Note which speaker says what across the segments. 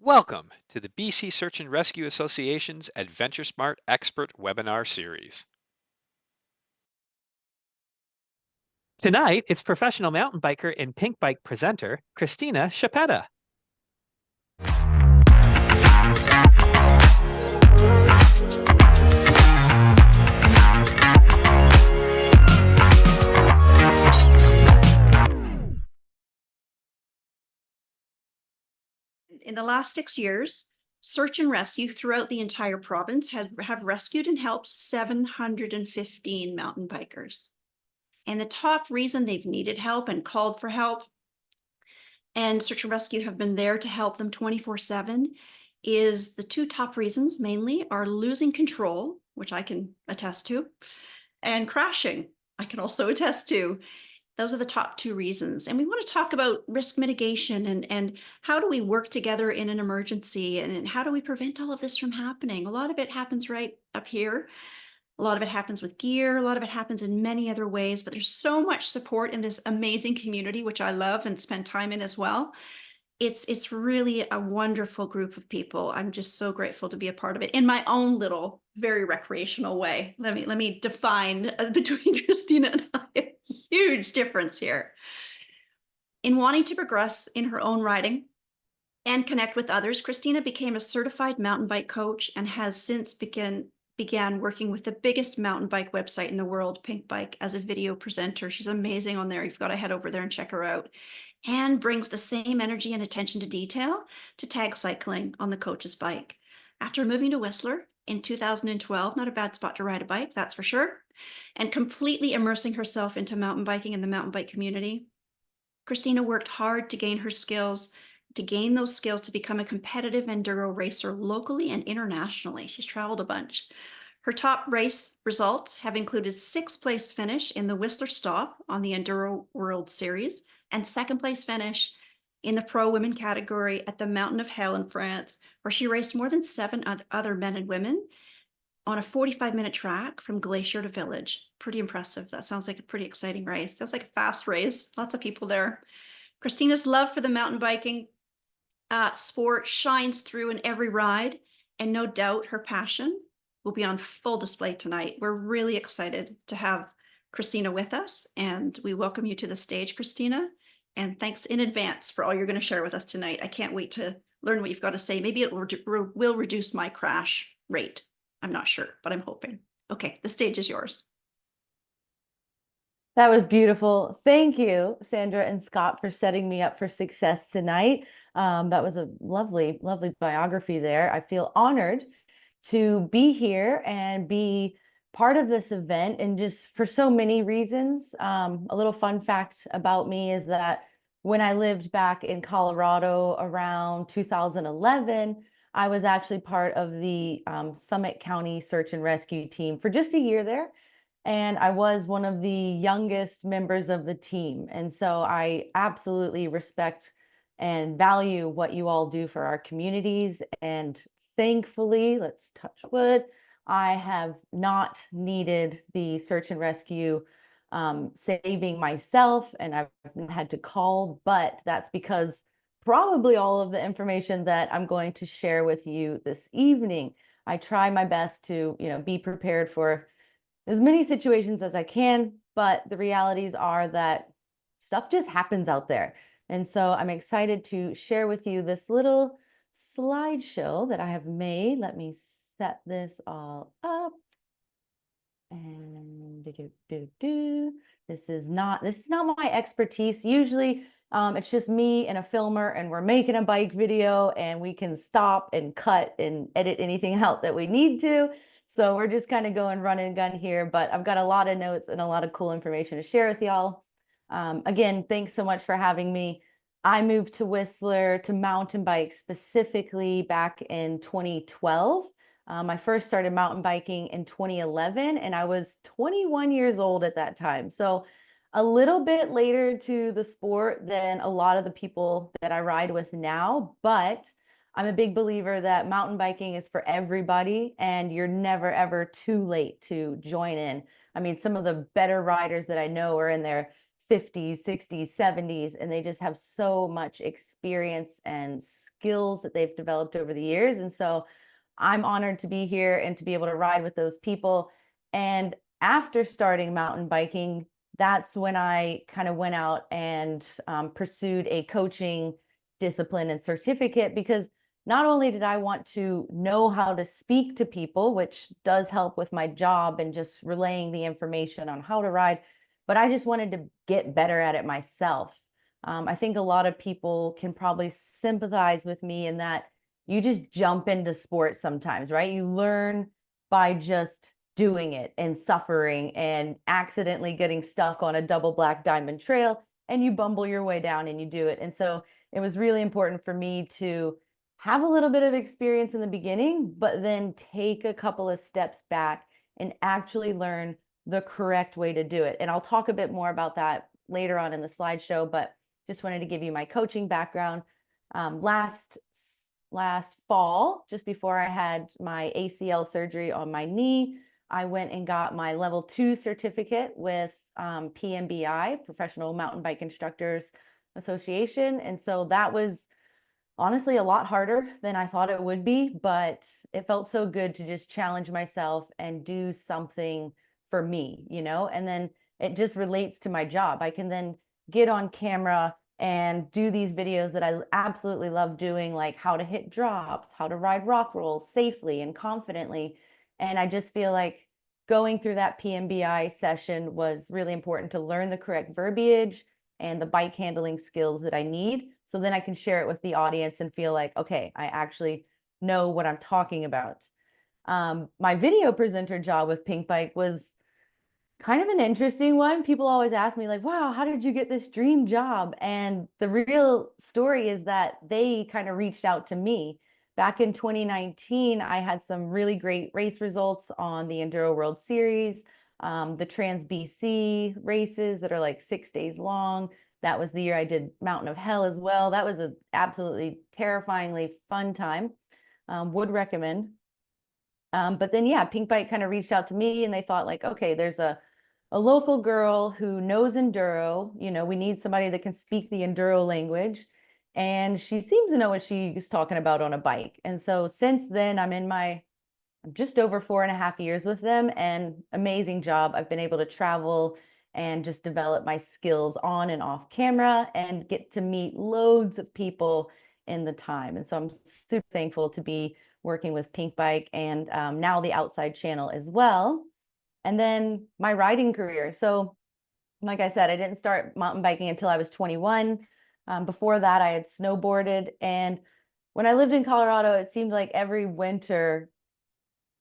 Speaker 1: Welcome to the BC Search and Rescue Association's AdventureSmart Expert Webinar Series.
Speaker 2: Tonight, it's professional mountain biker and pink bike presenter, Christina Chappetta.
Speaker 3: In the last 6 years, search and rescue throughout the entire province have rescued and helped 715 mountain bikers. And the top reason they've needed help and called for help, and search and rescue have been there to help them 24/7, is the two top reasons mainly are losing control, which I can attest to, and crashing, I can also attest to. Those are the top two reasons. And we want to talk about risk mitigation and how do we work together in an emergency and how do we prevent all of this from happening? A lot of it happens right up here. A lot of it happens with gear. A lot of it happens in many other ways, but there's so much support in this amazing community, which I love and spend time in as well. It's really a wonderful group of people. I'm just so grateful to be a part of it in my own little, very recreational way. Let me define between Christina and I. Huge difference here. In wanting to progress in her own riding and connect with others, Christina became a certified mountain bike coach and has since began working with the biggest mountain bike website in the world, Pink Bike, as a video presenter. She's amazing on there. You've got to head over there and check her out. And brings the same energy and attention to detail to tag cycling on the coach's bike. After moving to Whistler in 2012, not a bad spot to ride a bike, that's for sure, and completely immersing herself into mountain biking and the mountain bike community, Christina worked hard to gain those skills to become a competitive enduro racer locally and internationally. She's traveled a bunch. Her top race results have included 6th place finish in the Whistler Stop on the Enduro World Series and 2nd place finish in the pro women category at the Mountain of Hell in France, where she raced more than 7 other men and women on a 45-minute track from glacier to village. Pretty impressive. That sounds like a pretty exciting race. Sounds like a fast race. Lots of people there. Christina's love for the mountain biking sport shines through in every ride, and no doubt her passion will be on full display tonight. We're really excited to have Christina with us, and we welcome you to the stage, Christina. And thanks in advance for all you're going to share with us tonight. I can't wait to learn what you've got to say. Maybe it will reduce my crash rate. I'm not sure, but I'm hoping. Okay, the stage is yours.
Speaker 4: That was beautiful. Thank you, Sandra and Scott, for setting me up for success tonight. That was a lovely, lovely biography there. I feel honored to be here and be part of this event, and just for so many reasons. A little fun fact about me is that when I lived back in Colorado around 2011, I was actually part of the Summit County Search and Rescue team for just a year there. And I was one of the youngest members of the team. And so I absolutely respect and value what you all do for our communities. And thankfully, let's touch wood, I have not needed the search and rescue saving myself, and I've had to call, but that's because probably all of the information that I'm going to share with you this evening, I try my best to, be prepared for as many situations as I can, but the realities are that stuff just happens out there. And so I'm excited to share with you this little slideshow that I have made. Let me set this all up. And this is not my expertise. Usually it's just me and a filmer, and we're making a bike video, and we can stop and cut and edit anything out that we need to. So we're just kind of going run and gun here, but I've got a lot of notes and a lot of cool information to share with y'all. Again, thanks so much for having me. I moved to Whistler to mountain bike specifically back in 2012. I first started mountain biking in 2011, and I was 21 years old at that time. So a little bit later to the sport than a lot of the people that I ride with now, but I'm a big believer that mountain biking is for everybody, and you're never, ever too late to join in. I mean, some of the better riders that I know are in their 50s, 60s, 70s, and they just have so much experience and skills that they've developed over the years. And so I'm honored to be here and to be able to ride with those people. And after starting mountain biking, that's when I kind of went out and pursued a coaching discipline and certificate, because not only did I want to know how to speak to people, which does help with my job and just relaying the information on how to ride, but I just wanted to get better at it myself. I think a lot of people can probably sympathize with me in that you just jump into sports sometimes, right? You learn by just doing it and suffering and accidentally getting stuck on a double black diamond trail, and you bumble your way down and you do it. And so it was really important for me to have a little bit of experience in the beginning, but then take a couple of steps back and actually learn the correct way to do it. And I'll talk a bit more about that later on in the slideshow, but just wanted to give you my coaching background. Last fall, just before I had my ACL surgery on my knee, I went and got my level 2 certificate with PMBI, Professional Mountain Bike Instructors Association. And so that was honestly a lot harder than I thought it would be, but it felt so good to just challenge myself and do something for me, you know? And then it just relates to my job. I can then get on camera and do these videos that I absolutely love doing, like how to hit drops, how to ride rock rolls safely and confidently. And I just feel like going through that PMBI session was really important to learn the correct verbiage and the bike handling skills that I need. So then I can share it with the audience and feel like, okay, I actually know what I'm talking about. My video presenter job with Pink Bike was kind of an interesting one. People always ask me like, wow, how did you get this dream job? And the real story is that they kind of reached out to me. Back in 2019, I had some really great race results on the Enduro World Series, the Trans BC races that are like 6 days long. That was the year I did Mountain of Hell as well. That was an absolutely terrifyingly fun time. Would recommend. But then, yeah, Pink Bike kind of reached out to me and they thought like, okay, there's a local girl who knows enduro. You know, we need somebody that can speak the enduro language. And she seems to know what she's talking about on a bike. And so since then, I'm just over 4.5 years with them, and amazing job. I've been able to travel and just develop my skills on and off camera and get to meet loads of people in the time. And so I'm super thankful to be working with Pink Bike and now the Outside channel as well. And then my riding career. So like I said, I didn't start mountain biking until I was 21. Before that, I had snowboarded. And when I lived in Colorado, it seemed like every winter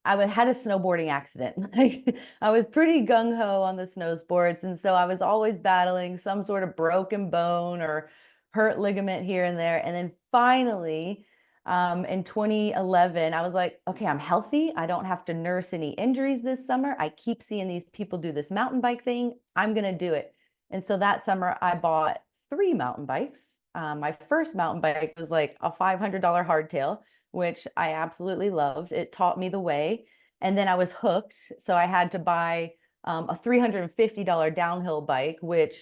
Speaker 4: I had a snowboarding accident. Like I was pretty gung-ho on the snow sports. And so I was always battling some sort of broken bone or hurt ligament here and there. And then finally, in 2011, I was like, okay, I'm healthy. I don't have to nurse any injuries this summer. I keep seeing these people do this mountain bike thing. I'm going to do it. And so that summer I bought 3 mountain bikes. My first mountain bike was like a $500 hardtail, which I absolutely loved. It taught me the way. And then I was hooked. So I had to buy a $350 downhill bike, which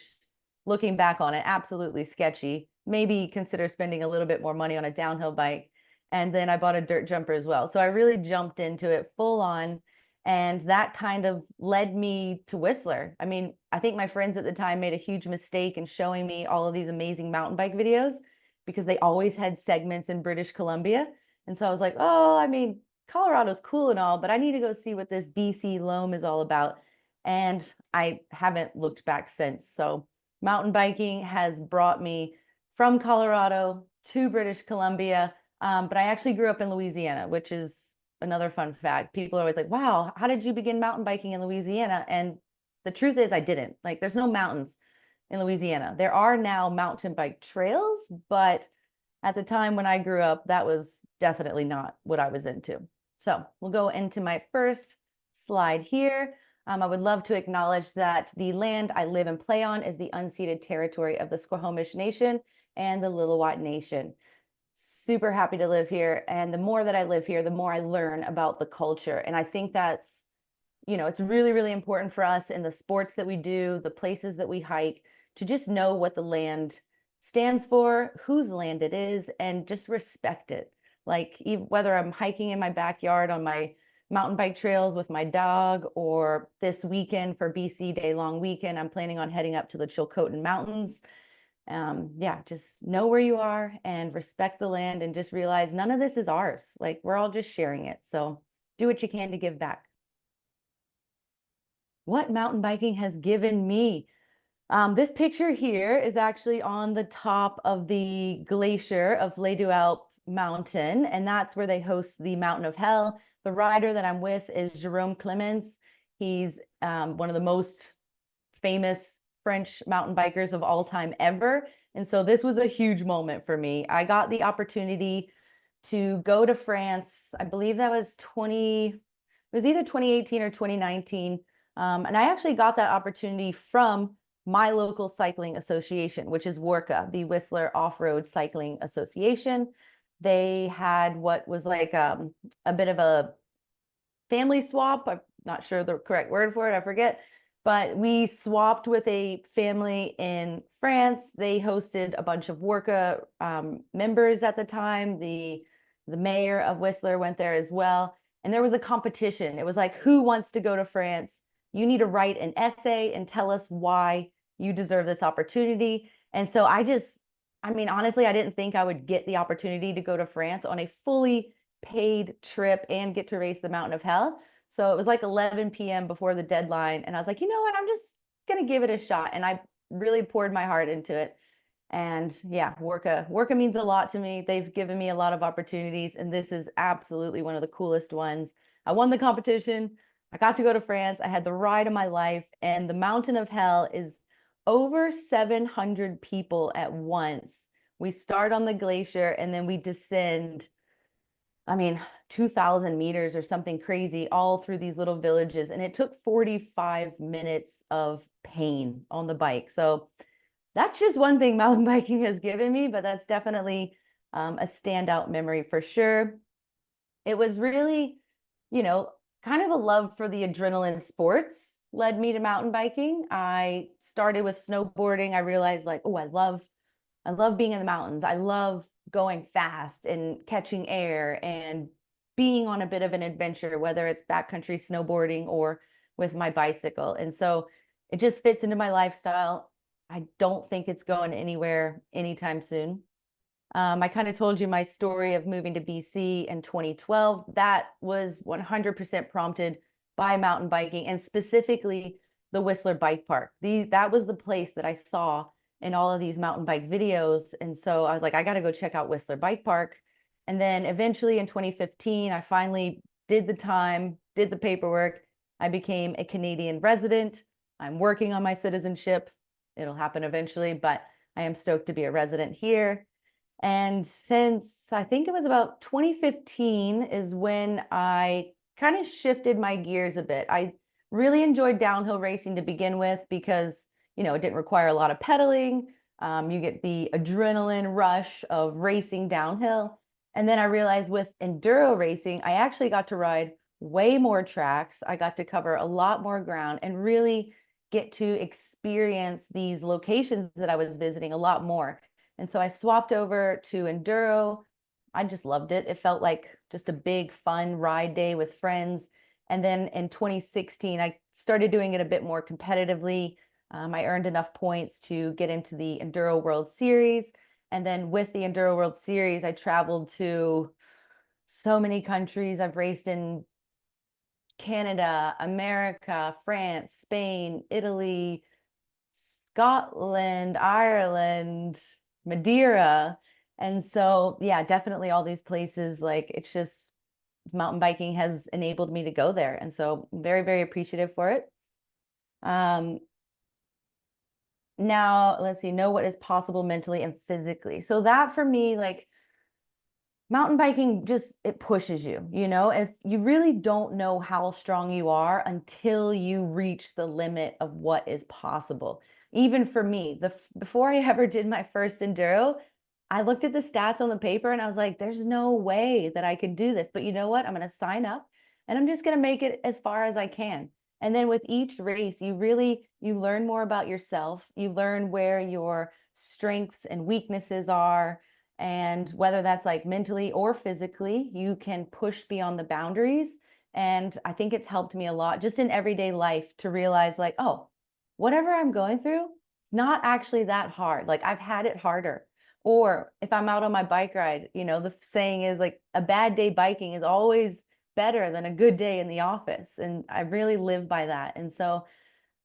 Speaker 4: looking back on it, absolutely sketchy. Maybe consider spending a little bit more money on a downhill bike. And then I bought a dirt jumper as well. So I really jumped into it full on. And that kind of led me to Whistler. I mean, I think my friends at the time made a huge mistake in showing me all of these amazing mountain bike videos because they always had segments in British Columbia. And so I was like, oh, I mean, Colorado's cool and all, but I need to go see what this BC loam is all about. And I haven't looked back since. So mountain biking has brought me from Colorado to British Columbia. But I actually grew up in Louisiana, which is another fun fact. People are always like, wow, how did you begin mountain biking in Louisiana? And the truth is I didn't. Like, there's no mountains in Louisiana. There are now mountain bike trails, but at the time when I grew up, that was definitely not what I was into. So we'll go into my first slide here. I would love to acknowledge that the land I live and play on is the unceded territory of the Squamish Nation and the Lillooet Nation. Super happy to live here. And the more that I live here, the more I learn about the culture. And I think that's, you know, it's really, really important for us in the sports that we do, the places that we hike, to just know what the land stands for, whose land it is, and just respect it. Like whether I'm hiking in my backyard on my mountain bike trails with my dog, or this weekend for BC Day Long Weekend, I'm planning on heading up to the Chilcotin Mountains. Yeah, just know where you are and respect the land, and just realize none of this is ours. Like, we're all just sharing it. So do what you can to give back. What mountain biking has given me? This picture here is actually on the top of the glacier of Les Deux Alpes mountain, and that's where they host the Mountain of Hell. The rider that I'm with is Jerome Clemens. He's one of the most famous French mountain bikers of all time ever. And so this was a huge moment for me. I got the opportunity to go to France. I believe that was it was either 2018 or 2019. And I actually got that opportunity from my local cycling association, which is WORCA, the Whistler Off-Road Cycling Association. They had what was like a bit of a family swap. I'm not sure the correct word for it, I forget. But we swapped with a family in France. They hosted a bunch of WORCA members at the time. The mayor of Whistler went there as well. And there was a competition. It was like, who wants to go to France? You need to write an essay and tell us why you deserve this opportunity. And so I mean, honestly, I didn't think I would get the opportunity to go to France on a fully paid trip and get to race the Mountain of Hell. So it was like 11 p.m. before the deadline. And I was like, you know what? I'm just going to give it a shot. And I really poured my heart into it. And yeah, WORCA means a lot to me. They've given me a lot of opportunities, and this is absolutely one of the coolest ones. I won the competition. I got to go to France. I had the ride of my life, and the Mountain of Hell is over 700 people at once. We start on the glacier and then we descend, I mean, 2,000 meters or something crazy, all through these little villages. And it took 45 minutes of pain on the bike. So that's just one thing mountain biking has given me, but that's definitely a standout memory for sure. It was really, kind of a love for the adrenaline sports led me to mountain biking. I started with snowboarding. I realized like, oh, I love being in the mountains. I love going fast and catching air and being on a bit of an adventure, whether it's backcountry snowboarding or with my bicycle. And so it just fits into my lifestyle. I don't think it's going anywhere anytime soon. I kind of told you my story of moving to BC in 2012. That was 100% prompted by mountain biking, and specifically the Whistler Bike Park. That was the place that I saw in all of these mountain bike videos. And so I was like, I got to go check out Whistler Bike Park. And then eventually in 2015, I finally did the time, did the paperwork. I became a Canadian resident. I'm working on my citizenship. It'll happen eventually, but I am stoked to be a resident here. And since I think it was about 2015 is when I kind of shifted my gears a bit. I really enjoyed downhill racing to begin with because, it didn't require a lot of pedaling. You get the adrenaline rush of racing downhill. And then I realized with enduro racing, I actually got to ride way more tracks. I got to cover a lot more ground and really get to experience these locations that I was visiting a lot more. And so I swapped over to enduro. I just loved it. It felt like just a big fun ride day with friends. And then in 2016, I started doing it a bit more competitively. I earned enough points to get into the Enduro World Series. And then with the Enduro World Series, I traveled to so many countries. I've raced in Canada, America, France, Spain, Italy, Scotland, Ireland, Madeira. And so, yeah, definitely all these places, like mountain biking has enabled me to go there. And so I'm very, very appreciative for it. Now, let's see, know what is possible mentally and physically. So that for me, like mountain biking it pushes you, if you really don't know how strong you are until you reach the limit of what is possible. Even for me, before I ever did my first enduro, I looked at the stats on the paper and I was like, there's no way that I could do this. But you know what? I'm going to sign up and I'm just going to make it as far as I can. And then with each race, you learn more about yourself. You learn where your strengths and weaknesses are. And whether that's like mentally or physically, you can push beyond the boundaries. And I think it's helped me a lot just in everyday life to realize like, oh, whatever I'm going through, it's not actually that hard. Like I've had it harder. Or if I'm out on my bike ride, the saying is like a bad day biking is always better than a good day in the office. And I really live by that. And so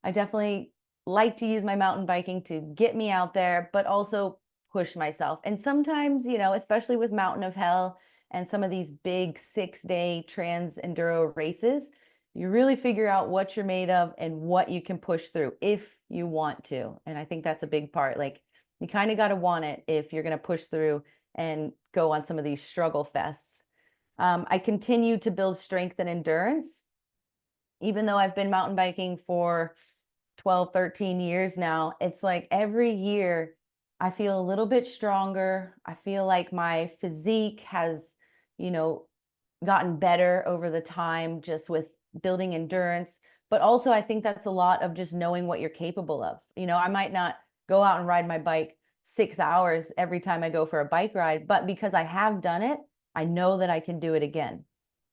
Speaker 4: I definitely like to use my mountain biking to get me out there, but also push myself. And sometimes, especially with Mountain of Hell and some of these big 6-day trans enduro races, you really figure out what you're made of and what you can push through if you want to. And I think that's a big part. Like you kind of got to want it if you're going to push through and go on some of these struggle fests. I continue to build strength and endurance, even though I've been mountain biking for 12, 13 years now. It's like every year I feel a little bit stronger. I feel like my physique has, gotten better over the time just with building endurance. But also I think that's a lot of just knowing what you're capable of. I might not go out and ride my bike 6 hours every time I go for a bike ride, but because I have done it, I know that I can do it again.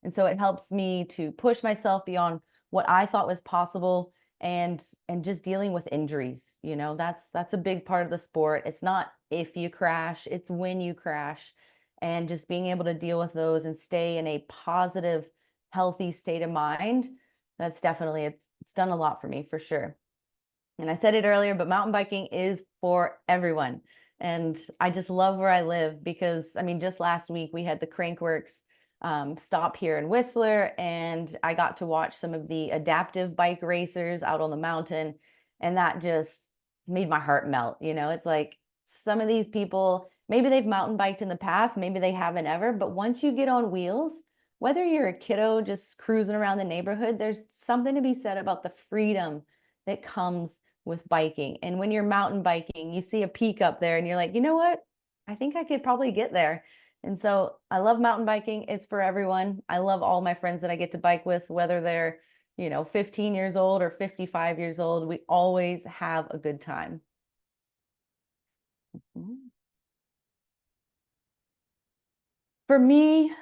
Speaker 4: And so it helps me to push myself beyond what I thought was possible and just dealing with injuries. That's a big part of the sport. It's not if you crash, it's when you crash, and just being able to deal with those and stay in a positive, healthy state of mind. That's definitely, it's done a lot for me for sure. And I said it earlier, but mountain biking is for everyone. And I just love where I live because, just last week we had the Crankworks stop here in Whistler, and I got to watch some of the adaptive bike racers out on the mountain. And that just made my heart melt. It's like some of these people, maybe they've mountain biked in the past, maybe they haven't ever, but once you get on wheels, whether you're a kiddo just cruising around the neighborhood, there's something to be said about the freedom that comes with biking. And when you're mountain biking, you see a peak up there and you're like, you know what? I think I could probably get there. And so I love mountain biking. It's for everyone. I love all my friends that I get to bike with, whether they're, 15 years old or 55 years old. We always have a good time. For me,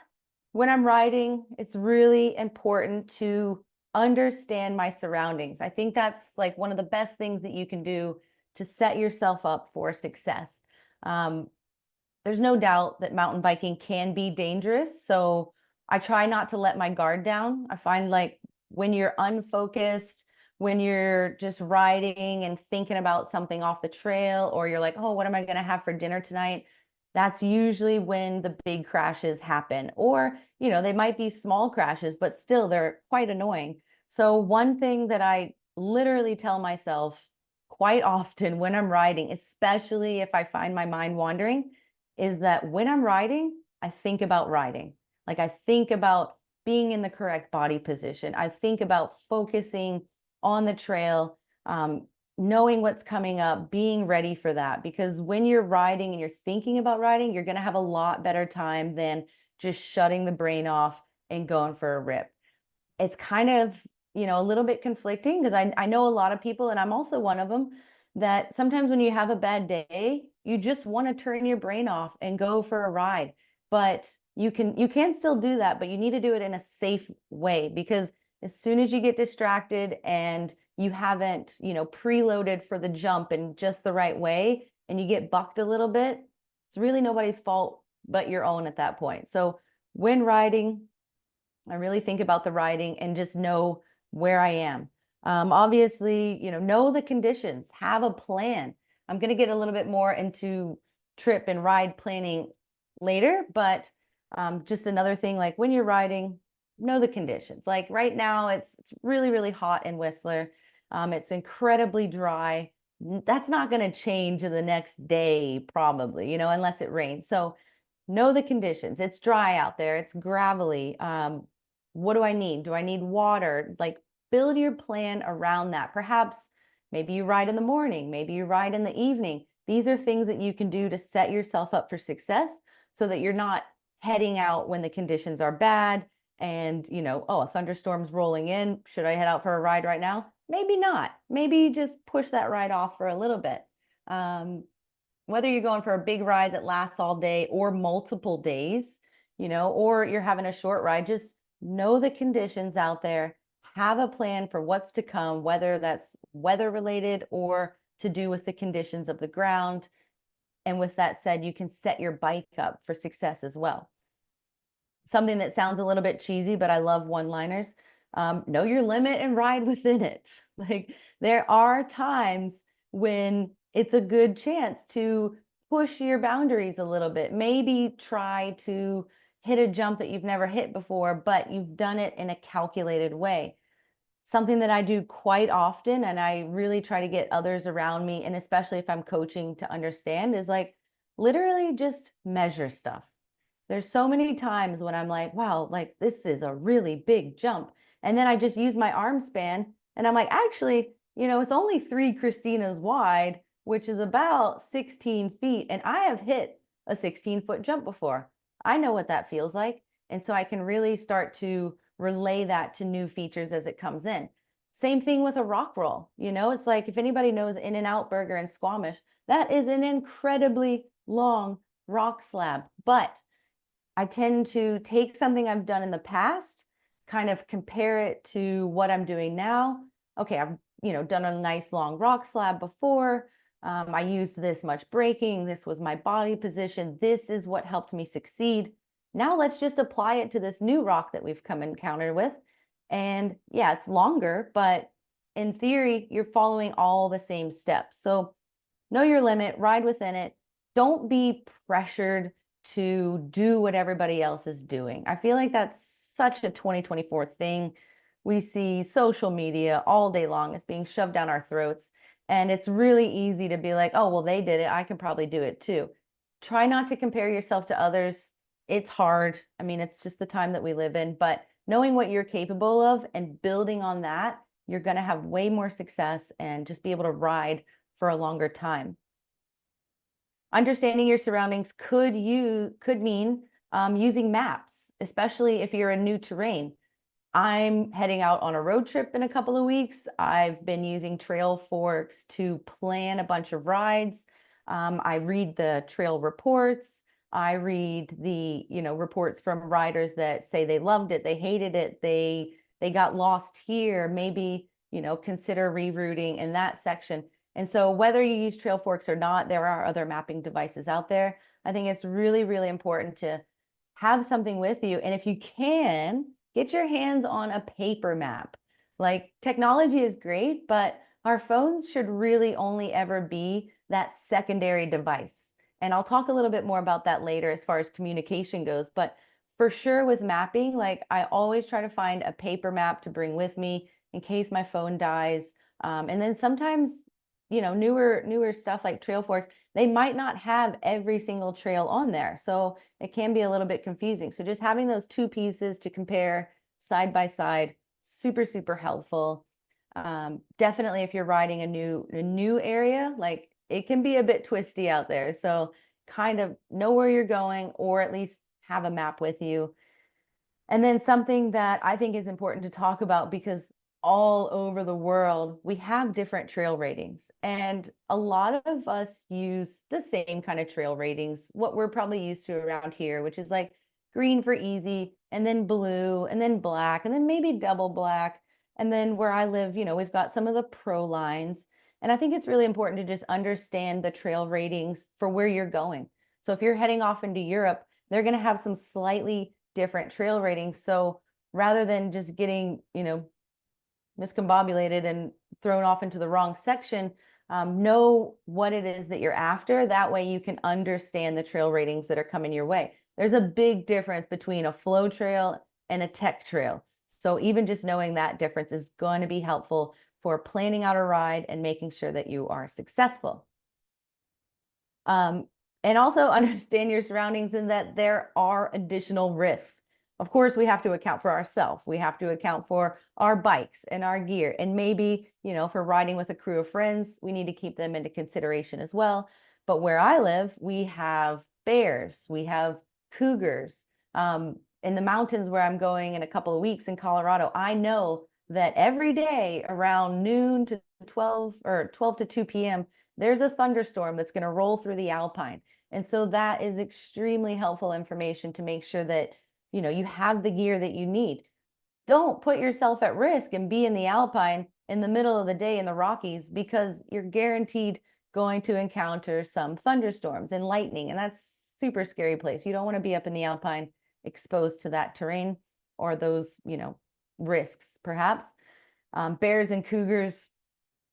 Speaker 4: when I'm riding, it's really important to understand my surroundings. I think that's like one of the best things that you can do to set yourself up for success. There's no doubt that mountain biking can be dangerous, so I try not to let my guard down. I find like when you're unfocused, when you're just riding and thinking about something off the trail, or you're like, oh, what am I going to have for dinner tonight? That's usually when the big crashes happen. Or, they might be small crashes, but still they're quite annoying. So one thing that I literally tell myself quite often when I'm riding, especially if I find my mind wandering, is that when I'm riding, I think about riding. Like I think about being in the correct body position. I think about focusing on the trail, knowing what's coming up, being ready for that. Because when you're riding and you're thinking about riding, you're going to have a lot better time than just shutting the brain off and going for a rip. It's kind of, a little bit conflicting because I know a lot of people, and I'm also one of them, that sometimes when you have a bad day, you just want to turn your brain off and go for a ride. But you can still do that, but you need to do it in a safe way, because as soon as you get distracted and you haven't, preloaded for the jump in just the right way, and you get bucked a little bit, it's really nobody's fault but your own at that point. So when riding, I really think about the riding and just know where I am. Obviously, know the conditions, have a plan. I'm going to get a little bit more into trip and ride planning later, but just another thing, like when you're riding, know the conditions. Like right now, it's really, really hot in Whistler. It's incredibly dry. That's not going to change in the next day, probably, unless it rains. So know the conditions. It's dry out there. It's gravelly. What do I need? Do I need water? Like build your plan around that. Perhaps maybe you ride in the morning, maybe you ride in the evening. These are things that you can do to set yourself up for success so that you're not heading out when the conditions are bad and, oh, a thunderstorm's rolling in. Should I head out for a ride right now? Maybe not. Maybe just push that ride off for a little bit. Whether you're going for a big ride that lasts all day or multiple days, or you're having a short ride, just know the conditions out there, have a plan for what's to come, whether that's weather related or to do with the conditions of the ground. And with that said, you can set your bike up for success as well. Something that sounds a little bit cheesy, but I love one-liners. Know your limit and ride within it. Like, there are times when it's a good chance to push your boundaries a little bit. Maybe try to hit a jump that you've never hit before, but you've done it in a calculated way. Something that I do quite often, and I really try to get others around me, and especially if I'm coaching, to understand, is like literally just measure stuff. There's so many times when I'm like, wow, like this is a really big jump. And then I just use my arm span and I'm like, actually, it's only 3 Christinas wide, which is about 16 feet. And I have hit a 16-foot jump before. I know what that feels like. And so I can really start to relay that to new features as it comes in. Same thing with a rock roll. It's like, if anybody knows In-N-Out Burger in Squamish, that is an incredibly long rock slab. But I tend to take something I've done in the past, kind of compare it to what I'm doing now. Okay, I've done a nice long rock slab before. I used this much braking. This was my body position. This is what helped me succeed. Now let's just apply it to this new rock that we've come encountered with. And yeah, it's longer, but in theory, you're following all the same steps. So know your limit, ride within it. Don't be pressured to do what everybody else is doing. I feel like that's such a 2024 thing. We see social media all day long. It's being shoved down our throats. And it's really easy to be like, oh, well, they did it, I can probably do it too. Try not to compare yourself to others. It's hard. I mean, it's just the time that we live in. But knowing what you're capable of and building on that, you're going to have way more success and just be able to ride for a longer time. Understanding your surroundings could mean using maps, especially if you're in new terrain. I'm heading out on a road trip in a couple of weeks. I've been using Trail Forks to plan a bunch of rides. I read the trail reports. I read the reports from riders that say they loved it, they hated it, they got lost here, maybe consider rerouting in that section. And so whether you use Trail Forks or not, there are other mapping devices out there. I think it's really, really important to have something with you. And if you can, get your hands on a paper map. Like, technology is great, but our phones should really only ever be that secondary device. And I'll talk a little bit more about that later as far as communication goes. But for sure with mapping, like, I always try to find a paper map to bring with me in case my phone dies. And then sometimes newer stuff like Trail Forks, they might not have every single trail on there. So it can be a little bit confusing. So just having those 2 pieces to compare side by side, super, super helpful. Definitely if you're riding a new area, like, it can be a bit twisty out there. So kind of know where you're going, or at least have a map with you. And then something that I think is important to talk about, because all over the world, we have different trail ratings. And a lot of us use the same kind of trail ratings, what we're probably used to around here, which is like green for easy, and then blue, and then black, and then maybe double black. And then where I live, we've got some of the pro lines. And I think it's really important to just understand the trail ratings for where you're going. So if you're heading off into Europe, they're going to have some slightly different trail ratings. So rather than just getting, miscombobulated and thrown off into the wrong section, know what it is that you're after. That way you can understand the trail ratings that are coming your way. There's a big difference between a flow trail and a tech trail. So even just knowing that difference is going to be helpful for planning out a ride and making sure that you are successful. And also understand your surroundings and that there are additional risks. Of course, we have to account for ourselves. We have to account for our bikes and our gear. And maybe, if we're riding with a crew of friends, we need to keep them into consideration as well. But where I live, we have bears, we have cougars. in the mountains where I'm going in a couple of weeks in Colorado, I know that every day around noon to 12 or 12 to 2 p.m., there's a thunderstorm that's going to roll through the Alpine. And so that is extremely helpful information to make sure that, you know, you have the gear that you need. Don't put yourself at risk and be in the Alpine in the middle of the day in the Rockies, because you're guaranteed going to encounter some thunderstorms and lightning, and that's super scary place. You don't want to be up in the Alpine exposed to that terrain or those, you know, risks perhaps. Bears and cougars,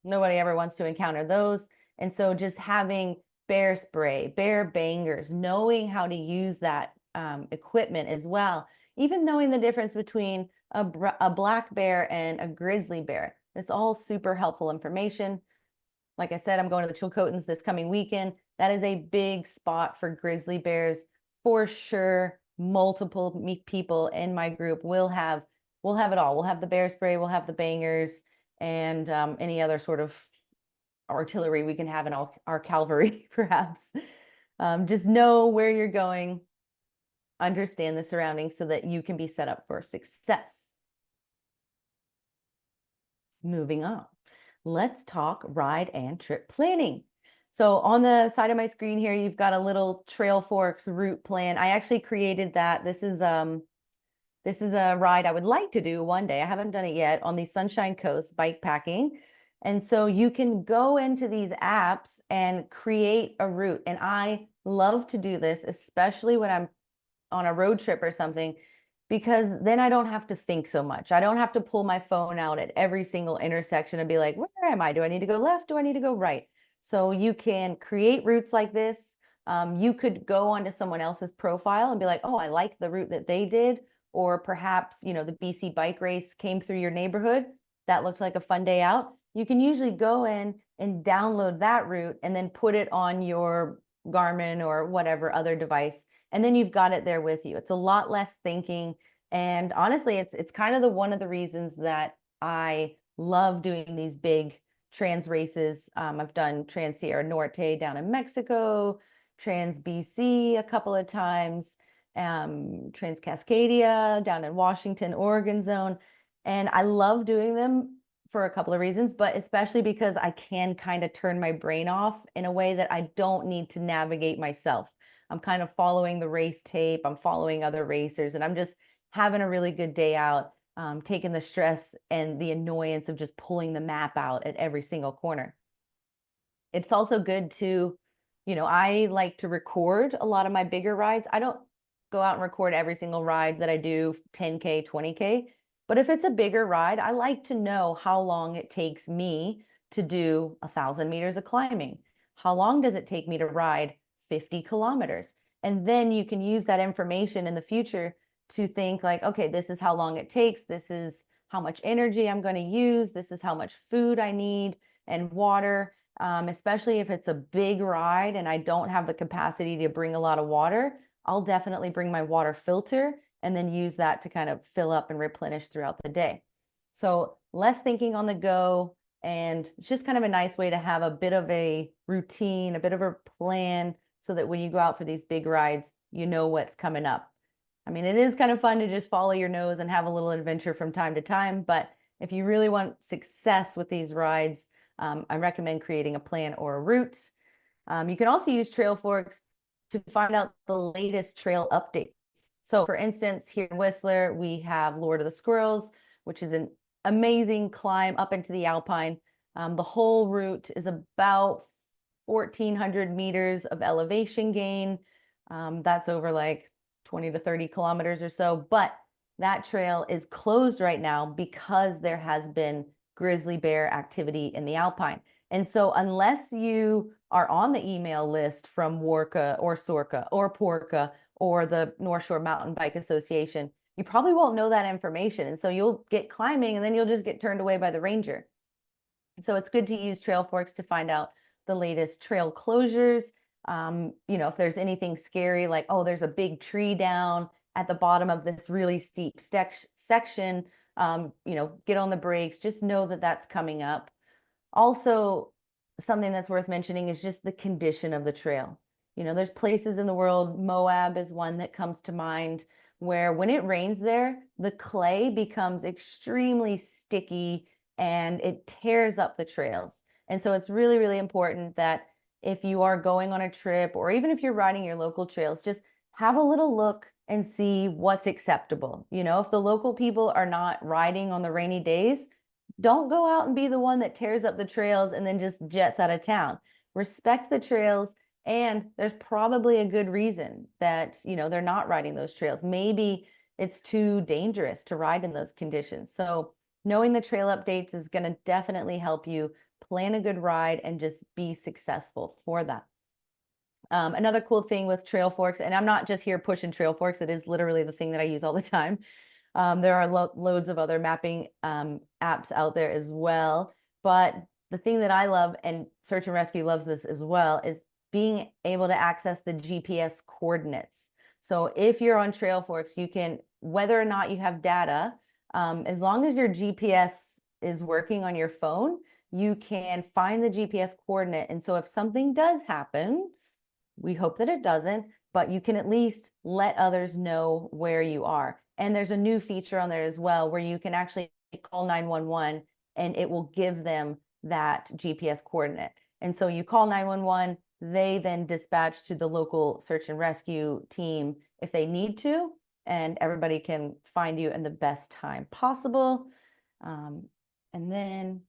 Speaker 4: nobody ever wants to encounter those. And so just having bear spray, bear bangers, knowing how to use that equipment as well, even knowing the difference between a black bear and a grizzly bear. It's all super helpful information. Like I said, I'm going to the Chilcotins this coming weekend. That is a big spot for grizzly bears for sure. Multiple people in my group will have it all. We'll have the bear spray, we'll have the bangers, and any other sort of artillery we can have in our cavalry, perhaps. Just know where you're going, understand the surroundings so that you can be set up for success. Moving on, let's talk ride and trip planning. So on the side of my screen here, you've got a little Trail Forks route plan. I actually created that. This is a ride I would like to do one day. I haven't done it yet, on the Sunshine Coast bike packing. And so you can go into these apps and create a route. And I love to do this, especially when I'm on a road trip or something, because then I don't have to think so much. I don't have to pull my phone out at every single intersection and be like, where am I? Do I need to go left? Do I need to go right? So you can create routes like this. You could go onto someone else's profile and be like, oh, I like the route that they did. Or perhaps, you know, the BC bike race came through your neighborhood. That looked like a fun day out. You can usually go in and download that route and then put it on your Garmin or whatever other device. And then you've got it there with you. It's a lot less thinking. And honestly, it's kind of one of the reasons that I love doing these big trans races. I've done Trans Sierra Norte down in Mexico, Trans BC a couple of times, Trans Cascadia down in Washington, Oregon zone. And I love doing them for a couple of reasons, but especially because I can kind of turn my brain off in a way that I don't need to navigate myself. I'm kind of following the race tape, I'm following other racers, and I'm just having a really good day out, taking the stress and the annoyance of just pulling the map out at every single corner. It's also good to, you know, I like to record a lot of my bigger rides. I don't go out and record every single ride that I do, 10K, 20K. But if it's a bigger ride, I like to know how long it takes me to do 1,000 meters of climbing. How long does it take me to ride 50 kilometers? And then you can use that information in the future to think like, okay, this is how long it takes. This is how much energy I'm going to use. This is how much food I need and water. Especially if it's a big ride and I don't have the capacity to bring a lot of water, I'll definitely bring my water filter and then use that to kind of fill up and replenish throughout the day. So less thinking on the go, and it's just kind of a nice way to have a bit of a routine, a bit of a plan, so that when you go out for these big rides, you know what's coming up. I mean, it is kind of fun to just follow your nose and have a little adventure from time to time, but if you really want success with these rides, I recommend creating a plan or a route. You can also use Trail Forks to find out the latest trail updates. So for instance, here in Whistler, we have Lord of the Squirrels, which is an amazing climb up into the Alpine. The whole route is about 1,400 meters of elevation gain. That's over like 20 to 30 kilometers or so, but that trail is closed right now because there has been grizzly bear activity in the Alpine. And so unless you are on the email list from WORCA or SORCA or PORCA or the North Shore Mountain Bike Association, you probably won't know that information. And so you'll get climbing and then you'll just get turned away by the ranger. So it's good to use Trail Forks to find out the latest trail closures. You know, if there's anything scary, like, oh, there's a big tree down at the bottom of this really steep section, you know, get on the brakes, just know that that's coming up. Also, something that's worth mentioning is just the condition of the trail. You know, there's places in the world, Moab is one that comes to mind, where when it rains there, the clay becomes extremely sticky and it tears up the trails. And so it's really, really important that if you are going on a trip, or even if you're riding your local trails, just have a little look and see what's acceptable. You know, if the local people are not riding on the rainy days, don't go out and be the one that tears up the trails and then just jets out of town. Respect the trails, and there's probably a good reason that, you know, they're not riding those trails. Maybe it's too dangerous to ride in those conditions. So knowing the trail updates is going to definitely help you plan a good ride and just be successful for that. Another cool thing with trail forks, and I'm not just here pushing trail forks, it is literally the thing that I use all the time. There are loads of other mapping apps out there as well. But the thing that I love, and Search and Rescue loves this as well, is being able to access the GPS coordinates. So if you're on trail forks, you can, whether or not you have data, as long as your GPS is working on your phone, you can find the GPS coordinate. And so if something does happen, we hope that it doesn't, but you can at least let others know where you are. And there's a new feature on there as well where you can actually call 911 and it will give them that GPS coordinate. And so you call 911, they then dispatch to the local search and rescue team if they need to, and everybody can find you in the best time possible. And then,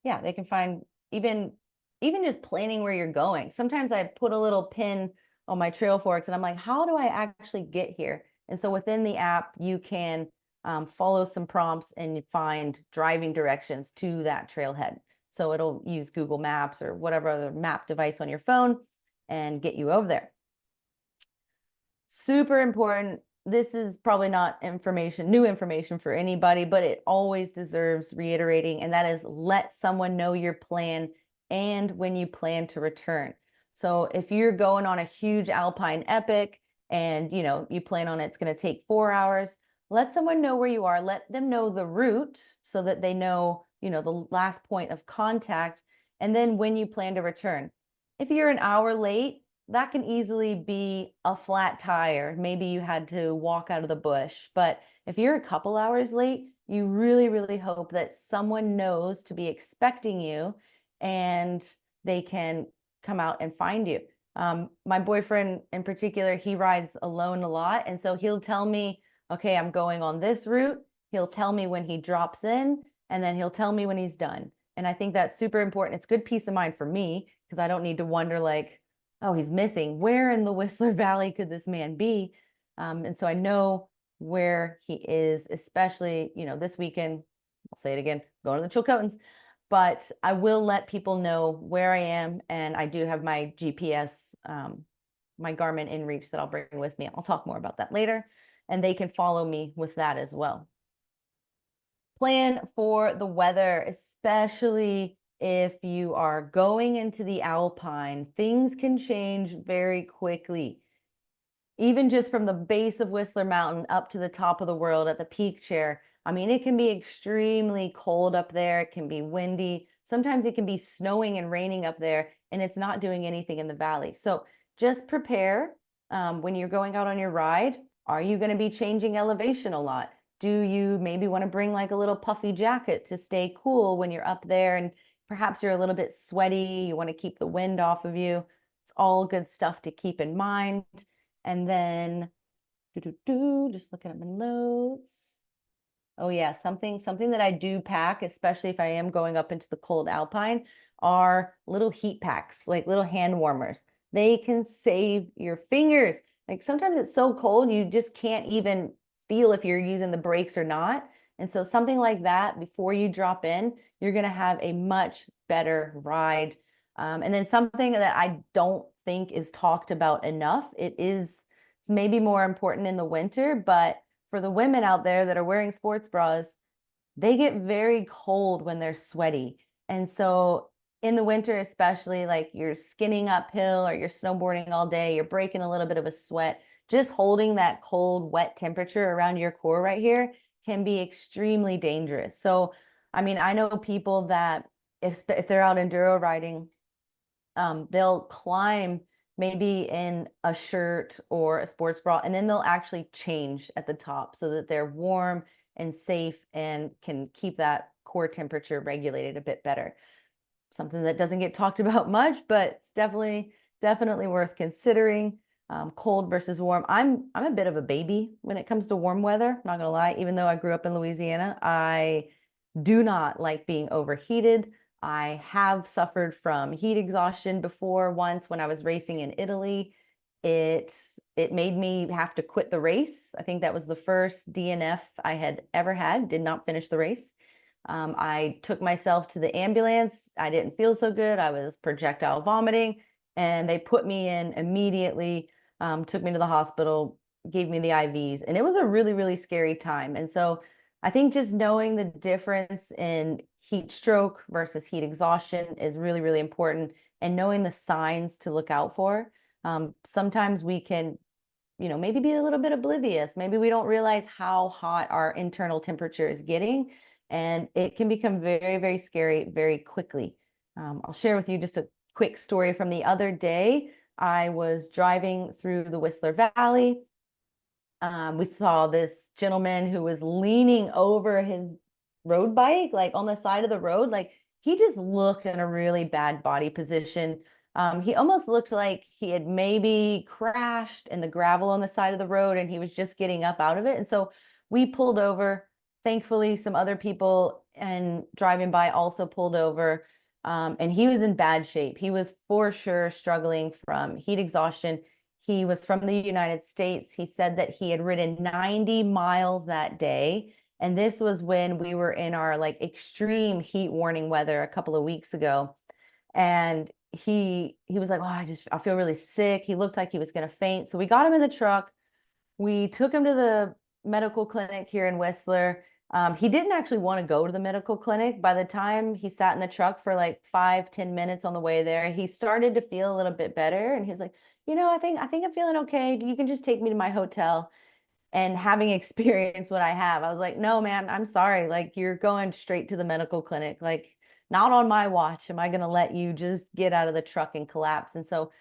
Speaker 4: yeah, they can find even just planning where you're going. Sometimes I put a little pin on my trail forks and I'm like, how do I actually get here? And so within the app, you can follow some prompts and find driving directions to that trailhead. So it'll use Google Maps or whatever other map device on your phone and get you over there. Super important. This is probably not new information for anybody, but it always deserves reiterating. And that is, let someone know your plan and when you plan to return. So if you're going on a huge alpine epic and you plan on it's going to take 4 hours, let someone know where you are. Let them know the route so that they know, the last point of contact, and then when you plan to return. If you're an hour late, that can easily be a flat tire. Maybe you had to walk out of the bush. But if you're a couple hours late, you really, really hope that someone knows to be expecting you and they can come out and find you. My boyfriend in particular, he rides alone a lot. And so he'll tell me, okay, I'm going on this route. He'll tell me when he drops in, and then he'll tell me when he's done. And I think that's super important. It's good peace of mind for me because I don't need to wonder like, oh, he's missing. Where in the Whistler Valley could this man be? And so I know where he is, especially, this weekend. I'll say it again, going to the Chilcotins. But I will let people know where I am, and I do have my GPS, my Garmin InReach that I'll bring with me. I'll talk more about that later, and they can follow me with that as well. Plan for the weather, especially if you are going into the Alpine. Things can change very quickly. Even just from the base of Whistler Mountain up to the top of the world at the peak chair. I mean, it can be extremely cold up there. It can be windy. Sometimes it can be snowing and raining up there, and it's not doing anything in the valley. So just prepare when you're going out on your ride. Are you going to be changing elevation a lot? Do you maybe want to bring like a little puffy jacket to stay cool when you're up there and perhaps you're a little bit sweaty? You want to keep the wind off of you. It's all good stuff to keep in mind. And then, just looking at my notes. Oh yeah, something that I do pack, especially if I am going up into the cold Alpine, are little heat packs, like little hand warmers. They can save your fingers. Like sometimes it's so cold, you just can't even feel if you're using the brakes or not. And so something like that, before you drop in, you're going to have a much better ride. And then something that I don't think is talked about enough, it's maybe more important in the winter, but for the women out there that are wearing sports bras, they get very cold when they're sweaty. And so in the winter, especially, like you're skinning uphill or you're snowboarding all day, you're breaking a little bit of a sweat, just holding that cold, wet temperature around your core right here can be extremely dangerous. So, I mean, I know people that if they're out enduro riding, they'll climb maybe in a shirt or a sports bra, and then they'll actually change at the top so that they're warm and safe and can keep that core temperature regulated a bit better. Something that doesn't get talked about much, but it's definitely worth considering. Cold versus warm. I'm a bit of a baby when it comes to warm weather, not gonna lie. Even though I grew up in Louisiana, I do not like being overheated. I have suffered from heat exhaustion before once when I was racing in Italy. It made me have to quit the race. I think that was the first DNF I had ever had, did not finish the race. I took myself to the ambulance. I didn't feel so good. I was projectile vomiting, and they put me in immediately, took me to the hospital, gave me the IVs, and it was a really, really scary time. And so I think just knowing the difference in heat stroke versus heat exhaustion is really, really important, and knowing the signs to look out for. Sometimes we can, maybe be a little bit oblivious. Maybe we don't realize how hot our internal temperature is getting, and it can become very, very scary very quickly. I'll share with you just a quick story from the other day. I was driving through the Whistler Valley. We saw this gentleman who was leaning over his road bike, like on the side of the road. Like, he just looked in a really bad body position. He almost looked like he had maybe crashed in the gravel on the side of the road and he was just getting up out of it. And so we pulled over. Thankfully, some other people and driving by also pulled over. And he was in bad shape. He was for sure struggling from heat exhaustion. He was from the United States. He said that he had ridden 90 miles that day. And this was when we were in our like extreme heat warning weather a couple of weeks ago. And he was like, oh, I feel really sick. He looked like he was going to faint. So we got him in the truck. We took him to the medical clinic here in Whistler. He didn't actually want to go to the medical clinic. By the time he sat in the truck for like 5-10 minutes on the way there, he started to feel a little bit better. And he was like, I think I'm feeling okay. You can just take me to my hotel. And having experienced what I have, I was like, no, man, I'm sorry. Like, you're going straight to the medical clinic. Like, not on my watch am I going to let you just get out of the truck and collapse. And so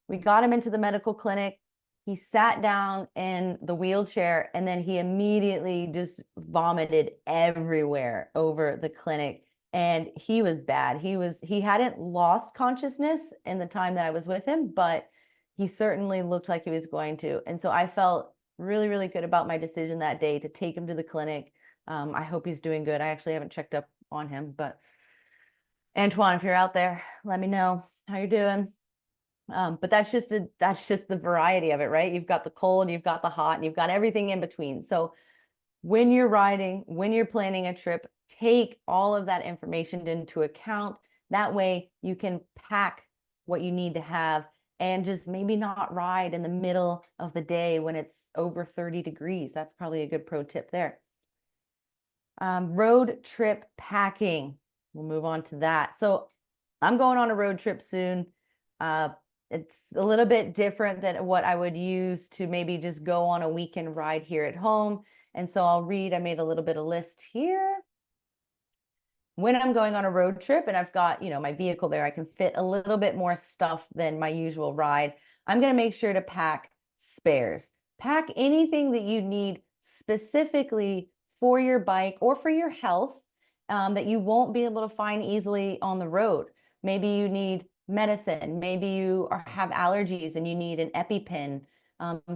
Speaker 4: we got him into the medical clinic. He sat down in the wheelchair, and then he immediately just vomited everywhere over the clinic. And he was bad. He hadn't lost consciousness in the time that I was with him, but he certainly looked like he was going to. And so I felt really, really good about my decision that day to take him to the clinic. I hope he's doing good. I actually haven't checked up on him, but Antoine, if you're out there, let me know how you're doing. But that's just the variety of it, right? You've got the cold, you've got the hot, and you've got everything in between. So when you're riding, when you're planning a trip, take all of that information into account. That way you can pack what you need to have and just maybe not ride in the middle of the day when it's over 30 degrees. That's probably a good pro tip there. Road trip packing. We'll move on to that. So I'm going on a road trip soon. It's a little bit different than what I would use to maybe just go on a weekend ride here at home. And so I made a little bit of list here. When I'm going on a road trip and I've got, my vehicle there, I can fit a little bit more stuff than my usual ride. I'm going to make sure to pack spares. Pack anything that you need specifically for your bike or for your health, that you won't be able to find easily on the road. Maybe you need medicine. Maybe you have allergies and you need an EpiPen.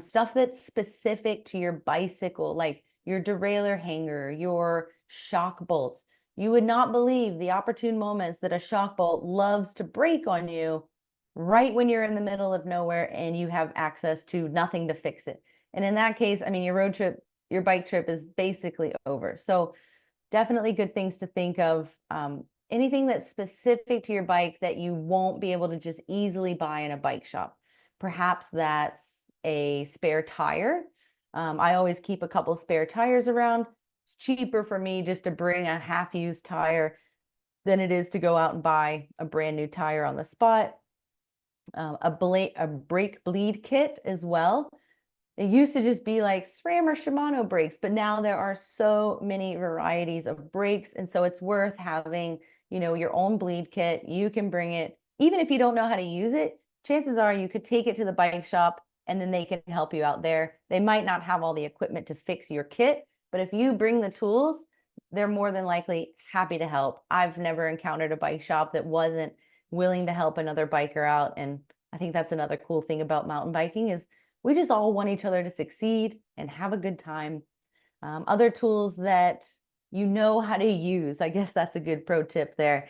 Speaker 4: Stuff that's specific to your bicycle, like your derailleur hanger, your shock bolts. You would not believe the opportune moments that a shock bolt loves to break on you right when you're in the middle of nowhere and you have access to nothing to fix it. And in that case, I mean, your bike trip is basically over. So definitely good things to think of. Anything that's specific to your bike that you won't be able to just easily buy in a bike shop. Perhaps that's a spare tire. I always keep a couple spare tires around. It's cheaper for me just to bring a half-used tire than it is to go out and buy a brand new tire on the spot. A brake bleed kit as well. It used to just be like SRAM or Shimano brakes, but now there are so many varieties of brakes. And so it's worth having, your own bleed kit. You can bring it, even if you don't know how to use it, chances are you could take it to the bike shop and then they can help you out there. They might not have all the equipment to fix your kit, but if you bring the tools, they're more than likely happy to help. I've never encountered a bike shop that wasn't willing to help another biker out. And I think that's another cool thing about mountain biking is we just all want each other to succeed and have a good time. Other tools that you know how to use, I guess that's a good pro tip there.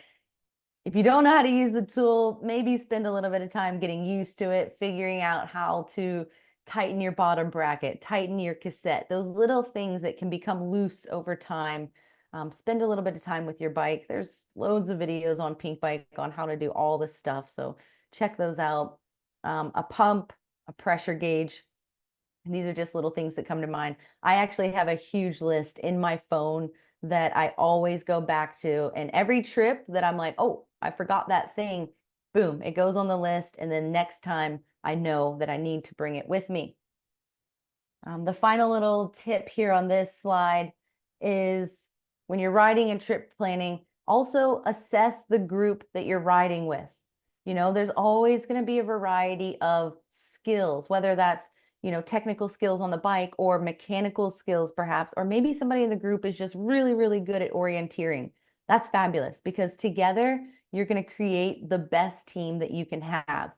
Speaker 4: If you don't know how to use the tool, maybe spend a little bit of time getting used to it, figuring out how to tighten your bottom bracket, tighten your cassette, those little things that can become loose over time. Spend a little bit of time with your bike. There's loads of videos on Pink Bike on how to do all this stuff, so check those out. A pump, a pressure gauge, and these are just little things that come to mind. I actually have a huge list in my phone that I always go back to. And every trip that I'm like, oh, I forgot that thing, boom, it goes on the list. And then next time I know that I need to bring it with me. The final little tip here on this slide is when you're riding and trip planning, also assess the group that you're riding with. You know, there's always going to be a variety of skills, whether that's, you know, technical skills on the bike or mechanical skills perhaps, or maybe somebody in the group is just really, really good at orienteering. That's fabulous because together you're going to create the best team that you can have.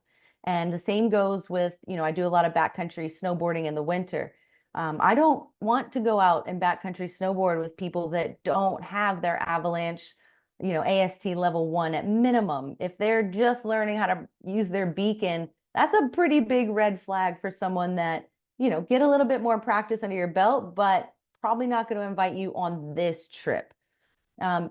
Speaker 4: And the same goes with, you know, I do a lot of backcountry snowboarding in the winter. I don't want to go out and backcountry snowboard with people that don't have their avalanche, you know, AST level 1 at minimum. If they're just learning how to use their beacon, that's a pretty big red flag for someone that, you know, get a little bit more practice under your belt, but probably not going to invite you on this trip.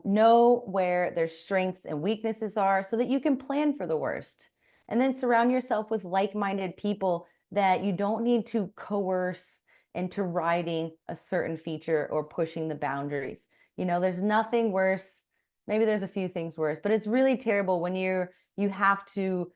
Speaker 4: Know where their strengths and weaknesses are so that you can plan for the worst. And then surround yourself with like-minded people that you don't need to coerce into riding a certain feature or pushing the boundaries. You know, there's nothing worse. Maybe there's a few things worse, but it's really terrible when you have to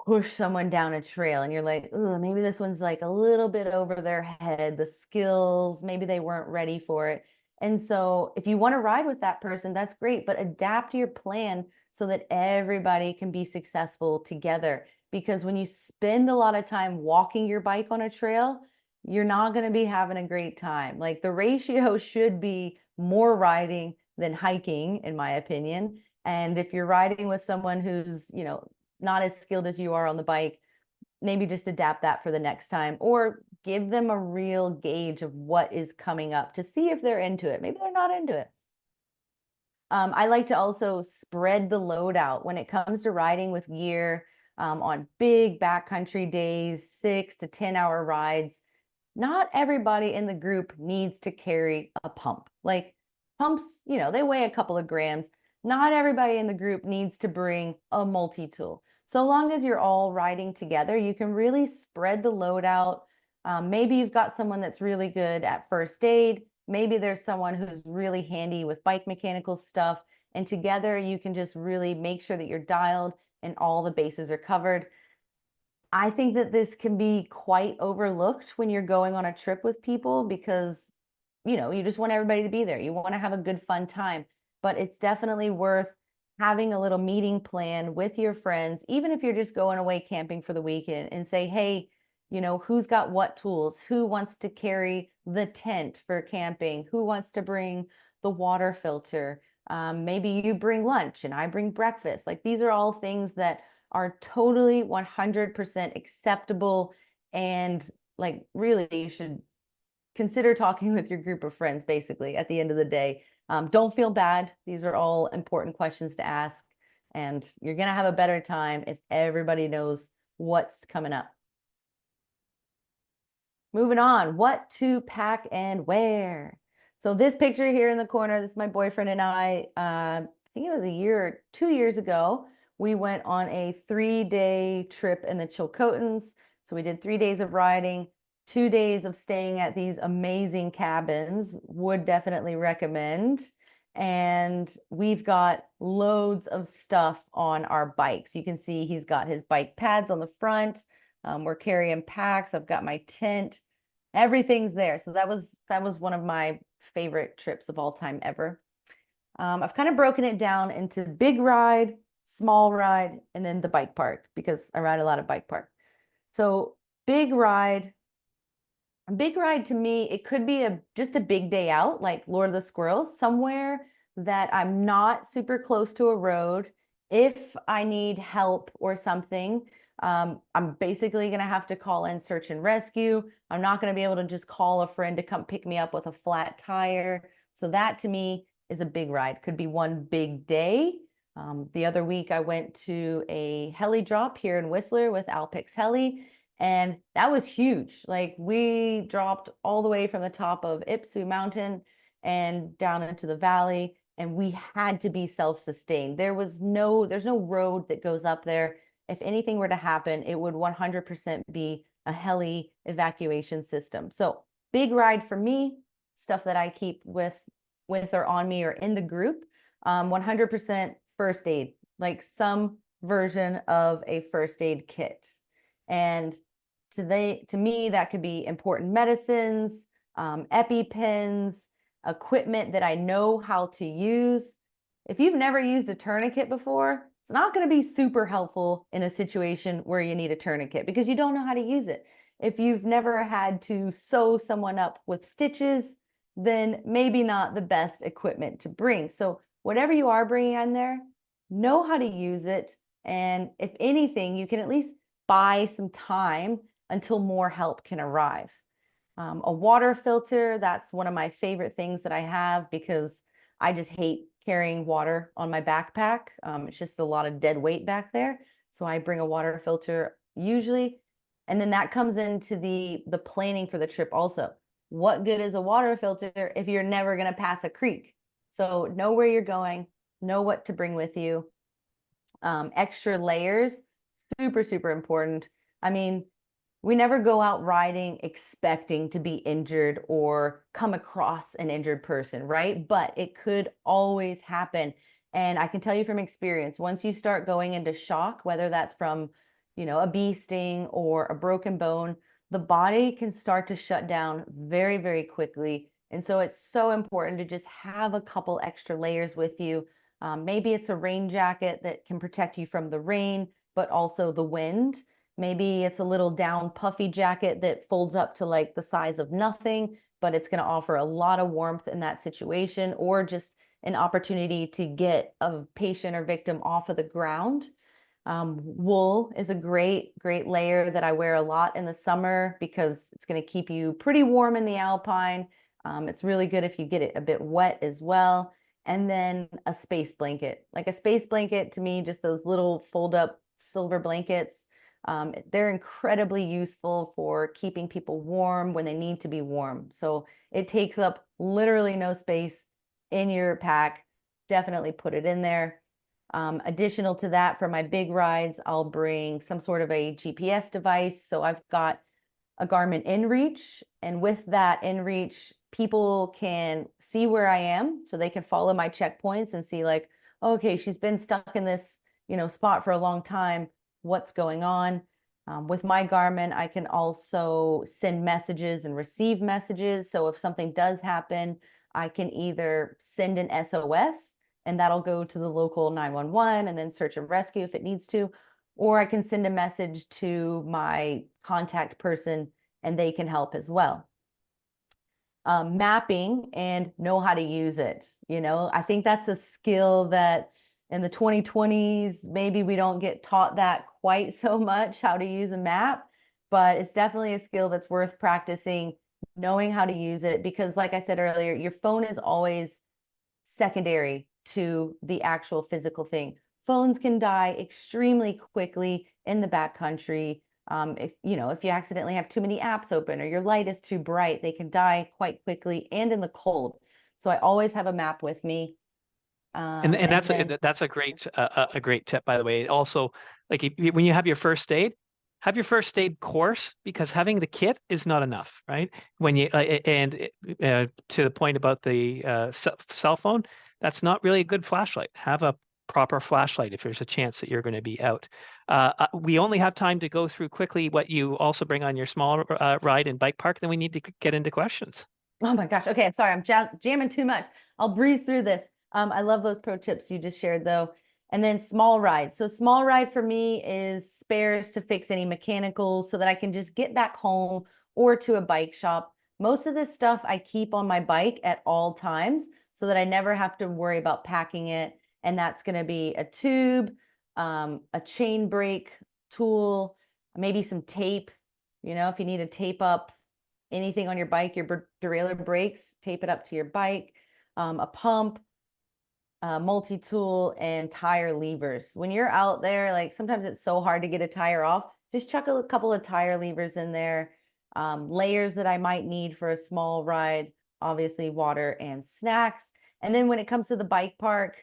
Speaker 4: push someone down a trail and you're like, oh, maybe this one's like a little bit over their head, the skills, maybe they weren't ready for it. And so if you want to ride with that person, that's great, but adapt your plan so that everybody can be successful together. Because when you spend a lot of time walking your bike on a trail, you're not going to be having a great time. Like the ratio should be more riding than hiking, in my opinion. And if you're riding with someone who's, you know, not as skilled as you are on the bike, maybe just adapt that for the next time or give them a real gauge of what is coming up to see if they're into it. Maybe they're not into it. I like to also spread the load out when it comes to riding with gear on big backcountry days, 6 to 10 hour rides. Not everybody in the group needs to carry a pump. Like pumps, you know, they weigh a couple of grams. Not everybody in the group needs to bring a multi-tool. So long as you're all riding together, you can really spread the load out. Maybe you've got someone that's really good at first aid. Maybe there's someone who's really handy with bike mechanical stuff. And together you can just really make sure that you're dialed and all the bases are covered. I think that this can be quite overlooked when you're going on a trip with people because, you know, you just want everybody to be there. You want to have a good, fun time. But it's definitely worth having a little meeting plan with your friends, even if you're just going away camping for the weekend and say, hey, you know, who's got what tools? Who wants to carry the tent for camping? Who wants to bring the water filter? Maybe you bring lunch and I bring breakfast. Like these are all things that are totally 100% acceptable. And like, really, you should consider talking with your group of friends, basically, at the end of the day. Don't feel bad. These are all important questions to ask. And you're going to have a better time if everybody knows what's coming up. Moving on, what to pack and wear. So this picture here in the corner, this is my boyfriend and I think it was a year or 2 years ago. We went on a 3-day trip in the Chilcotins. So we did 3 days of riding, 2 days of staying at these amazing cabins. Would definitely recommend. And we've got loads of stuff on our bikes. You can see he's got his bike pads on the front. We're carrying packs. I've got my tent. Everything's there. So that was one of my favorite trips of all time ever. I've kind of broken it down into big ride, small ride, and then the bike park, because I ride a lot of bike park. So big ride. A big ride to me, it could be just a big day out, like Lord of the Squirrels, somewhere that I'm not super close to a road. If I need help or something, I'm basically going to have to call in search and rescue. I'm not going to be able to just call a friend to come pick me up with a flat tire. So that to me is a big ride. Could be one big day. The other week I went to a heli drop here in Whistler with Alpix Heli. And that was huge. Like we dropped all the way from the top of Ipsu Mountain and down into the valley, and we had to be self-sustained. There's no road that goes up there. If anything were to happen, it would 100% be a heli evacuation system. So big ride for me, stuff that I keep with or on me or in the group. 100% first aid, like some version of a first aid kit. And to me, that could be important medicines, EpiPens, equipment that I know how to use. If you've never used a tourniquet before, it's not going to be super helpful in a situation where you need a tourniquet because you don't know how to use it. If you've never had to sew someone up with stitches, then maybe not the best equipment to bring. So whatever you are bringing in there, know how to use it. And if anything, you can at least buy some time until more help can arrive. A water filter, that's one of my favorite things that I have because I just hate carrying water on my backpack. It's just a lot of dead weight back there. So I bring a water filter usually. And then that comes into the planning for the trip also. What good is a water filter if you're never going to pass a creek? So know where you're going, know what to bring with you. Extra layers, super, super important. I mean, we never go out riding expecting to be injured or come across an injured person, right? But it could always happen. And I can tell you from experience, once you start going into shock, whether that's from, a bee sting or a broken bone, the body can start to shut down very, very quickly. And so it's so important to just have a couple extra layers with you. Maybe it's a rain jacket that can protect you from the rain, but also the wind. Maybe it's a little down puffy jacket that folds up to like the size of nothing, but it's going to offer a lot of warmth in that situation, or just an opportunity to get a patient or victim off of the ground. Wool is a great, great layer that I wear a lot in the summer because it's going to keep you pretty warm in the alpine. It's really good if you get it a bit wet as well. And then a space blanket. Like a space blanket to me, just those little fold up silver blankets. They're incredibly useful for keeping people warm when they need to be warm. So it takes up literally no space in your pack. Definitely put it in there. Additional to that, for my big rides, I'll bring some sort of a GPS device. So I've got a Garmin InReach, and with that InReach, people can see where I am, so they can follow my checkpoints and see like, okay, she's been stuck in this, spot for a long time. What's going on? With my Garmin, I can also send messages and receive messages. So if something does happen, I can either send an SOS, and that'll go to the local 911 and then search and rescue if it needs to, or I can send a message to my contact person and they can help as well. Mapping and know how to use it. I think that's a skill that in the 2020s, maybe we don't get taught that quite so much, how to use a map, but it's definitely a skill that's worth practicing, knowing how to use it, because like I said earlier, your phone is always secondary to the actual physical thing. Phones can die extremely quickly in the backcountry. If you accidentally have too many apps open or your light is too bright, they can die quite quickly and in the cold. So I always have a map with me.
Speaker 2: And that's a great tip, by the way. Also, like when you have your first aid course, because having the kit is not enough, right? When you to the point about the cell phone, that's not really a good flashlight. Have a proper flashlight if there's a chance that you're going to be out. We only have time to go through quickly what you also bring on your small ride and bike park. Then we need to get into questions.
Speaker 4: Oh my gosh. Okay, sorry, I'm jamming too much. I'll breeze through this. I love those pro tips you just shared though. And then small rides. So small ride for me is spares to fix any mechanicals so that I can just get back home or to a bike shop. Most of this stuff I keep on my bike at all times so that I never have to worry about packing it. And that's going to be a tube, a chain brake tool, maybe some tape. You know, if you need to tape up anything on your bike, your derailleur brakes, tape it up to your bike, a pump, multi-tool, and tire levers. When you're out there, like sometimes it's so hard to get a tire off, just chuck a couple of tire levers in there. Layers that I might need for a small ride, obviously water and snacks. And then when it comes to the bike park,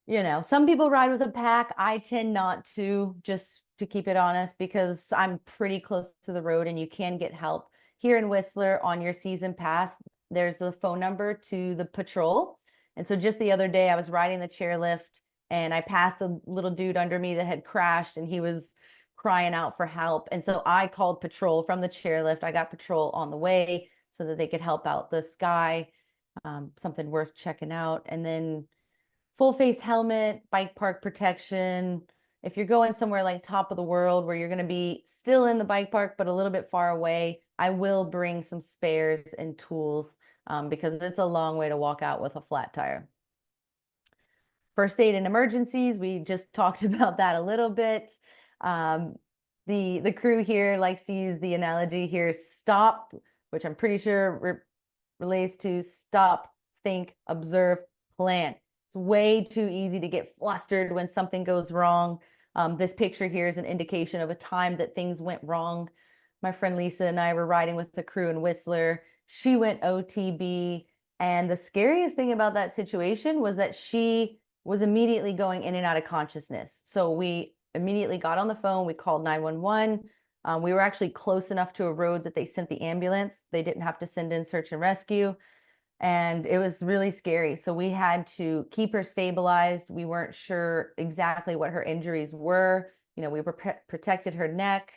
Speaker 4: you know, some people ride with a pack. I tend not to, just to keep it honest, because I'm pretty close to the road and you can get help. Here in Whistler on your season pass, there's a phone number to the patrol. And so just the other day I was riding the chairlift and I passed a little dude under me that had crashed and he was crying out for help. And so I called patrol from the chairlift. I got patrol on the way so that they could help out this guy, something worth checking out. And then full face helmet, bike park protection. If you're going somewhere like top of the world where you're going to be still in the bike park, but a little bit far away, I will bring some spares and tools because it's a long way to walk out with a flat tire. First aid in emergencies, we just talked about that a little bit. The crew here likes to use the analogy here, stop, which I'm pretty sure relates to stop, think, observe, plan. It's way too easy to get flustered when something goes wrong. This picture here is an indication of a time that things went wrong. My friend Lisa and I were riding with the crew in Whistler. She went OTB, and the scariest thing about that situation was that she was immediately going in and out of consciousness. So we immediately got on the phone, we called 911. We were actually close enough to a road that they sent the ambulance. They didn't have to send in search and rescue. And it was really scary. So we had to keep her stabilized. We weren't sure exactly what her injuries were. You know, we protected her neck.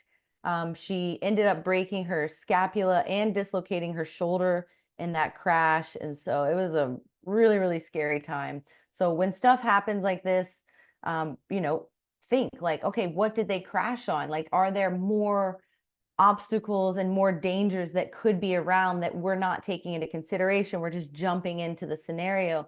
Speaker 4: She ended up breaking her scapula and dislocating her shoulder in that crash. And so it was a really, really scary time. So when stuff happens like this, you know, think like, okay, what did they crash on? Like, are there more obstacles and more dangers that could be around that we're not taking into consideration? We're just jumping into the scenario.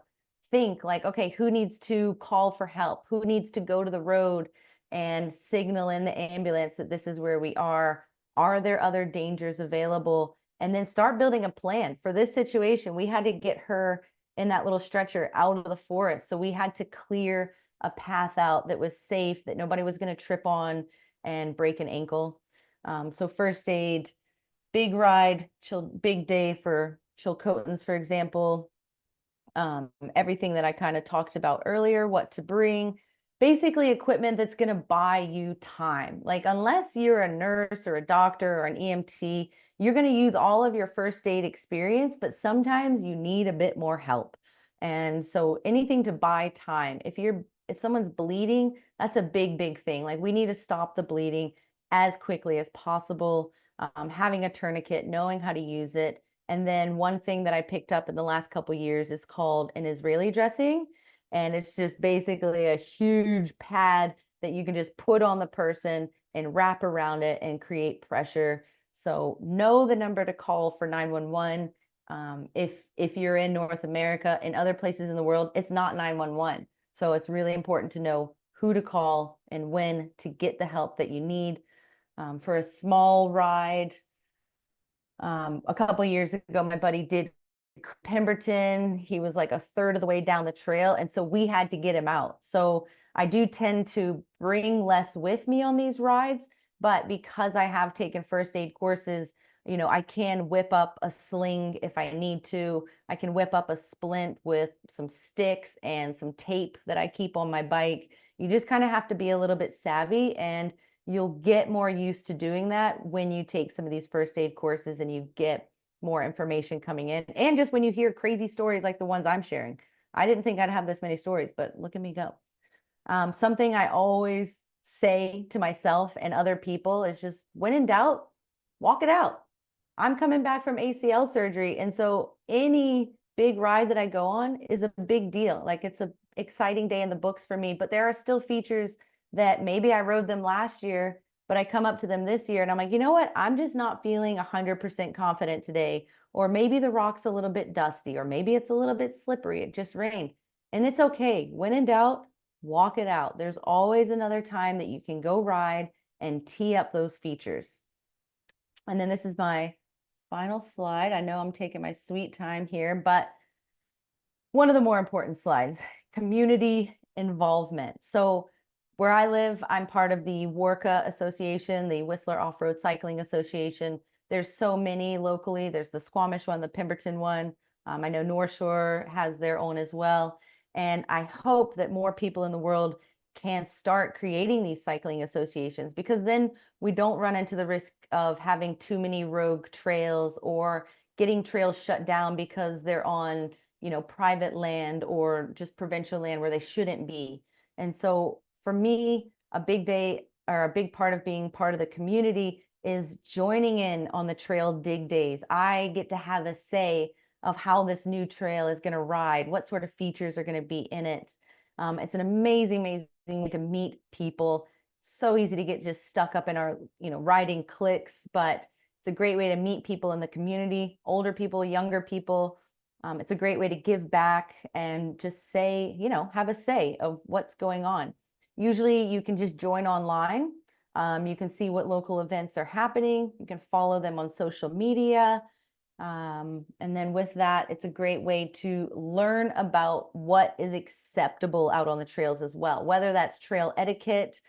Speaker 4: Think like, okay, who needs to call for help? Who needs to go to the road and signal in the ambulance that this is where we are? Are there other dangers available? And then start building a plan. For this situation, we had to get her in that little stretcher out of the forest. So we had to clear a path out that was safe, that nobody was going to trip on and break an ankle. So first aid, big ride, big day for Chilcotins, for example. Everything that I kind of talked about earlier, what to bring, basically equipment that's going to buy you time. Like unless you're a nurse or a doctor or an EMT, you're going to use all of your first aid experience, but sometimes you need a bit more help. And so anything to buy time. If someone's bleeding, that's a big, big thing. Like we need to stop the bleeding as quickly as possible. Having a tourniquet, knowing how to use it. And then one thing that I picked up in the last couple of years is called an Israeli dressing. And it's just basically a huge pad that you can just put on the person and wrap around it and create pressure. So know the number to call for 911. If you're in North America and other places in the world, it's not 911. So it's really important to know who to call and when to get the help that you need. For a small ride, a couple years ago, my buddy did Pemberton. He was like a third of the way down the trail, and so we had to get him out. So I do tend to bring less with me on these rides, but because I have taken first aid courses, you know, I can whip up a sling if I need to. I can whip up a splint with some sticks and some tape that I keep on my bike. You just kind of have to be a little bit savvy, and you'll get more used to doing that when you take some of these first aid courses and you get more information coming in. And just when you hear crazy stories like the ones I'm sharing. I didn't think I'd have this many stories, but look at me go. Something I always say to myself and other people is just when in doubt, walk it out. I'm coming back from ACL surgery. And so any big ride that I go on is a big deal. Like it's a exciting day in the books for me, but there are still features that maybe I rode them last year, but I come up to them this year and I'm like, you know what? I'm just not feeling 100% confident today. Or maybe the rock's a little bit dusty, or maybe it's a little bit slippery. It just rained. And it's okay. When in doubt, walk it out. There's always another time that you can go ride and tee up those features. And then this is my final slide. I know I'm taking my sweet time here, but one of the more important slides, community involvement. So where I live, I'm part of the WORCA Association, the Whistler Off-Road Cycling Association. There's so many locally. There's the Squamish one, the Pemberton one. I know North Shore has their own as well. And I hope that more people in the world can start creating these cycling associations, because then we don't run into the risk of having too many rogue trails or getting trails shut down because they're on, you know, private land or just provincial land where they shouldn't be. And so for me, a big day or a big part of being part of the community is joining in on the trail dig days. I get to have a say of how this new trail is going to ride, what sort of features are going to be in it. It's an amazing, amazing way to meet people. It's so easy to get just stuck up in our, you know, riding cliques, but it's a great way to meet people in the community, older people, younger people. It's a great way to give back and just say, you know, have a say of what's going on. Usually you can just join online. You can see what local events are happening. You can follow them on social media. And then with that, it's a great way to learn about what is acceptable out on the trails as well, whether that's trail etiquette,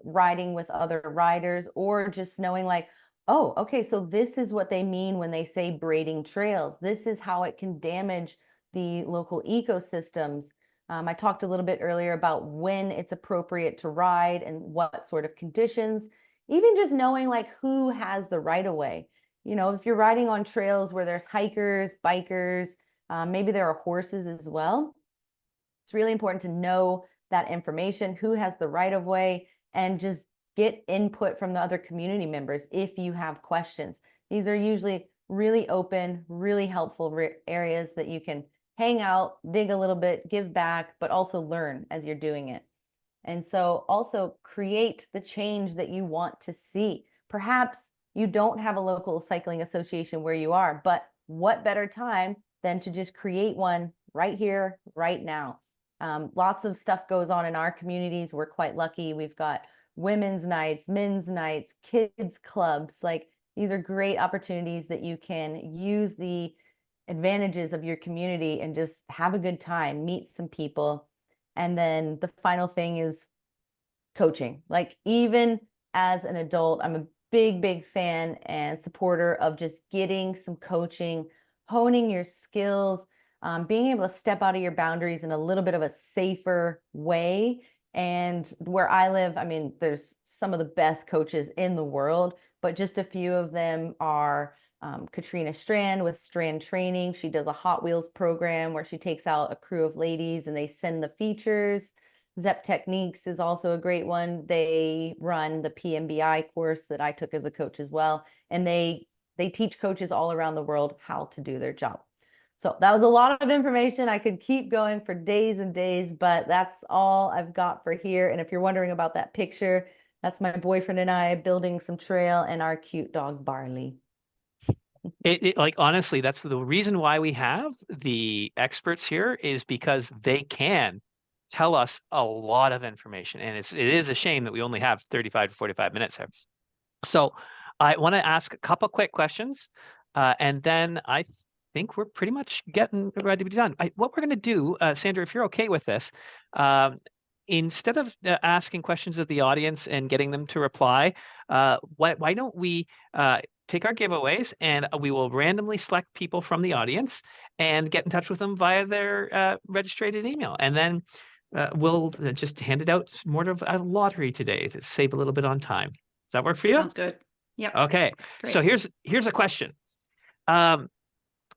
Speaker 4: riding with other riders, or just knowing like, oh, okay, so this is what they mean when they say braiding trails. This is how it can damage the local ecosystems. I talked a little bit earlier about when it's appropriate to ride and what sort of conditions, even just knowing like who has the right of way. You know, if you're riding on trails where there's hikers, bikers, maybe there are horses as well. It's really important to know that information, who has the right of way, and just get input from the other community members if you have questions. These are usually really open, really helpful areas that you can hang out, dig a little bit, give back, but also learn as you're doing it. And so also create the change that you want to see. Perhaps you don't have a local cycling association where you are, but what better time than to just create one right here, right now? Lots of stuff goes on in our communities. We're quite lucky. We've got women's nights, men's nights, kids clubs. Like, these are great opportunities that you can use the advantages of your community and just have a good time, meet some people. And then the final thing is coaching. Like, even as an adult, I'm a big, big fan and supporter of just getting some coaching, honing your skills, being able to step out of your boundaries in a little bit of a safer way. And where I live, I mean, there's some of the best coaches in the world, but just a few of them are Katrina Strand with Strand Training. She does a Hot Wheels program where she takes out a crew of ladies and they send the features. Zep Techniques is also a great one. They run the PMBI course that I took as a coach as well. And they teach coaches all around the world how to do their job. So that was a lot of information. I could keep going for days and days, but that's all I've got for here. And if you're wondering about that picture, that's my boyfriend and I building some trail and our cute dog, Barley.
Speaker 2: Like, honestly, that's the reason why we have the experts here, is because they can tell us a lot of information. And it is a shame that we only have 35 to 45 minutes here. So I want to ask a couple quick questions, and then I think we're pretty much getting ready to be done. What we're going to do, Sandra, if you're okay with this, instead of asking questions of the audience and getting them to reply, why don't we take our giveaways, and we will randomly select people from the audience and get in touch with them via their registered email. And then we'll just hand it out more of a lottery today to save a little bit on time. Does that work for you?
Speaker 3: Sounds good. Yep.
Speaker 2: Okay.
Speaker 3: Great.
Speaker 2: So here's a question.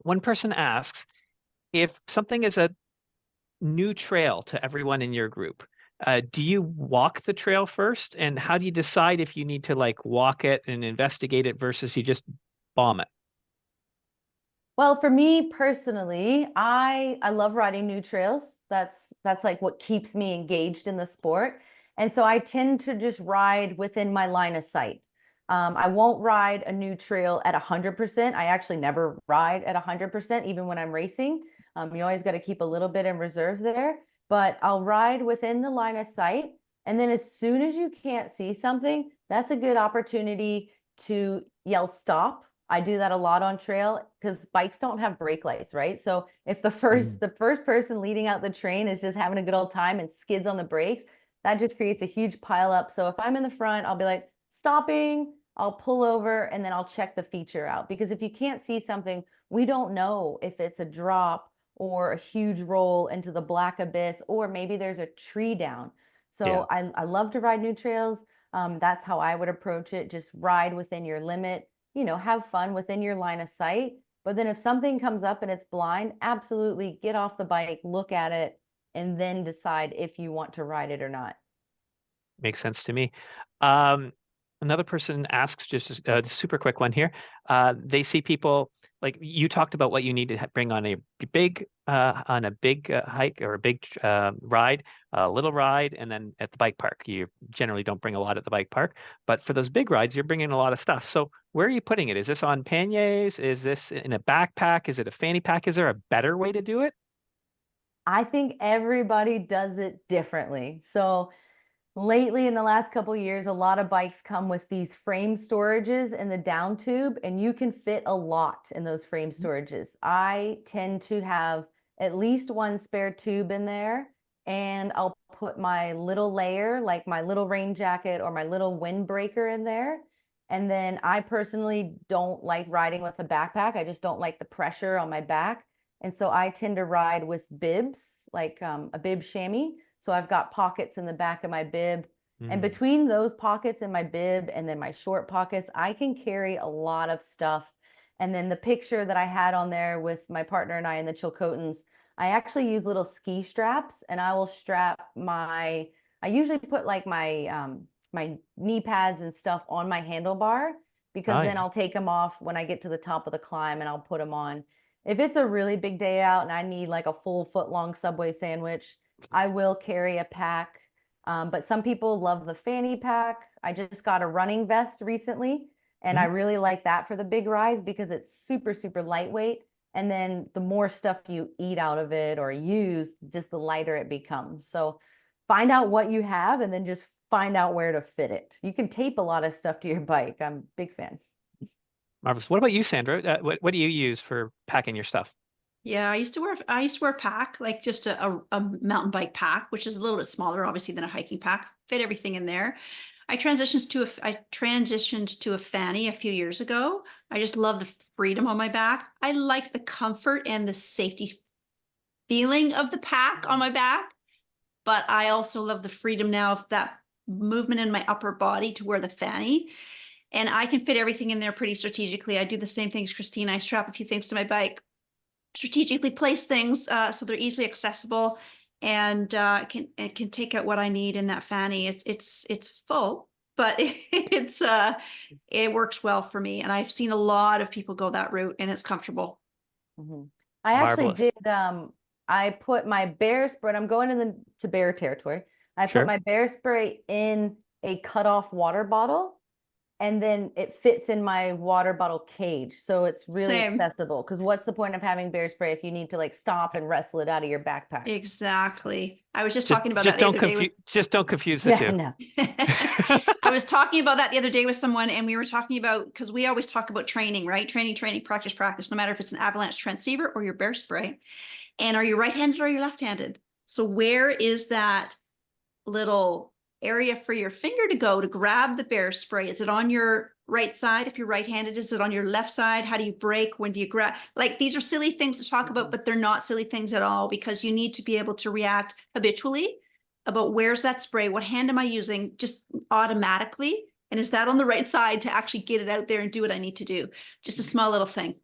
Speaker 2: One person asks, if something is a new trail to everyone in your group, do you walk the trail first? And how do you decide if you need to like walk it and investigate it versus you just bomb it?
Speaker 4: Well, for me personally, I love riding new trails. That's like what keeps me engaged in the sport. And so I tend to just ride within my line of sight. I won't ride a new trail at 100%. I actually never ride at 100%, even when I'm racing. You always got to keep a little bit in reserve there, but I'll ride within the line of sight. And then as soon as you can't see something, that's a good opportunity to yell stop. I do that a lot on trail because bikes don't have brake lights, right? So if the first person leading out the train is just having a good old time and skids on the brakes, that just creates a huge pile up. So if I'm in the front, I'll be like, stopping, I'll pull over, and then I'll check the feature out. Because if you can't see something, we don't know if it's a drop or a huge roll into the black abyss, or maybe there's a tree down. So I love to ride new trails. That's how I would approach it. Just ride within your limit, have fun within your line of sight. But then if something comes up and it's blind, absolutely get off the bike, look at it, and then decide if you want to ride it or not.
Speaker 2: Makes sense to me. Another person asks, just a super quick one here. They see people like you talked about what you need to bring on a big hike or a big ride, a little ride, and then at the bike park. You generally don't bring a lot at the bike park, but for those big rides, you're bringing a lot of stuff. So where are you putting it? Is this on panniers? Is this in a backpack? Is it a fanny pack? Is there a better way to do it?
Speaker 4: I think everybody does it differently. So lately, in the last couple of years, a lot of bikes come with these frame storages in the down tube, and you can fit a lot in those frame storages. I tend to have at least one spare tube in there, and I'll put my little layer, like my little rain jacket or my little windbreaker in there. And then I personally don't like riding with a backpack. I just don't like the pressure on my back. And so I tend to ride with bibs, like a bib chamois. So I've got pockets in the back of my bib. And between those pockets in my bib and then my short pockets, I can carry a lot of stuff. And then the picture that I had on there with my partner and I in the Chilcotins, I actually use little ski straps, and I will strap I usually put like my knee pads and stuff on my handlebar, because then I'll take them off when I get to the top of the climb and I'll put them on. If it's a really big day out and I need like a full foot long Subway sandwich, I will carry a pack. But some people love the fanny pack. I just got a running vest recently, and I really like that for the big rides because it's super, super lightweight. And then the more stuff you eat out of it or use, just the lighter it becomes. So find out what you have and then just find out where to fit it. You can tape a lot of stuff to your bike. I'm a big fan.
Speaker 2: Marvelous. What about you, Sandra? What do you use for packing your stuff?
Speaker 3: Yeah, I used to wear a pack, like just a mountain bike pack, which is a little bit smaller, obviously, than a hiking pack. Fit everything in there. I transitioned to a fanny a few years ago. I just love the freedom on my back. I like the comfort and the safety feeling of the pack on my back, but I also love the freedom now of that movement in my upper body to wear the fanny. And I can fit everything in there pretty strategically. I do the same thing as Christina. I strap a few things to my bike, strategically place things so they're easily accessible, and it can take out what I need in that fanny. It's full, but it works well for me, and I've seen a lot of people go that route, and it's comfortable.
Speaker 4: I actually
Speaker 2: Marvelous.
Speaker 4: did. I put my bear spray. I'm going to bear territory. I
Speaker 2: Sure.
Speaker 4: put my bear spray in a cut-off water bottle, and then it fits in my water bottle cage. So it's really accessible, because what's the point of having bear spray if you need to like stop and wrestle it out of your backpack?
Speaker 3: Exactly. I was just talking about that the other day.
Speaker 2: Just don't confuse the two.
Speaker 4: No.
Speaker 3: I was talking about that the other day with someone, and we were talking about, because we always talk about training, right? Training, practice, no matter if it's an avalanche transceiver or your bear spray. And are you right-handed or are you left-handed? So where is that little area for your finger to go to grab the bear spray? Is it on your right side? If you're right-handed, is it on your left side? How do you brake? When do you grab? Like, these are silly things to talk about, but they're not silly things at all, because you need to be able to react habitually about where's that spray? What hand am I using? Just automatically. And is that on the right side to actually get it out there and do what I need to do? Just a small little thing.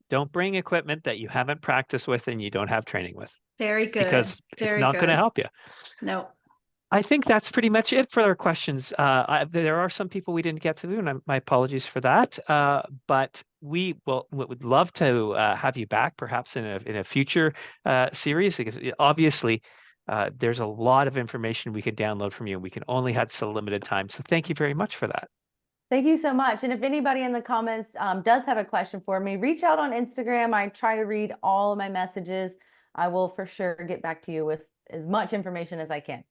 Speaker 2: Don't bring equipment that you haven't practiced with and you don't have training with.
Speaker 3: Very good.
Speaker 2: Because it's not going to help you.
Speaker 3: No.
Speaker 2: I think that's pretty much it for our questions. There are some people we didn't get to, and my apologies for that. But we would love to have you back, perhaps in a future series, because obviously there's a lot of information we could download from you, and we can only have so limited time. So thank you very much for that.
Speaker 4: Thank you so much. And if anybody in the comments does have a question for me, reach out on Instagram. I try to read all of my messages. I will for sure get back to you with as much information as I can.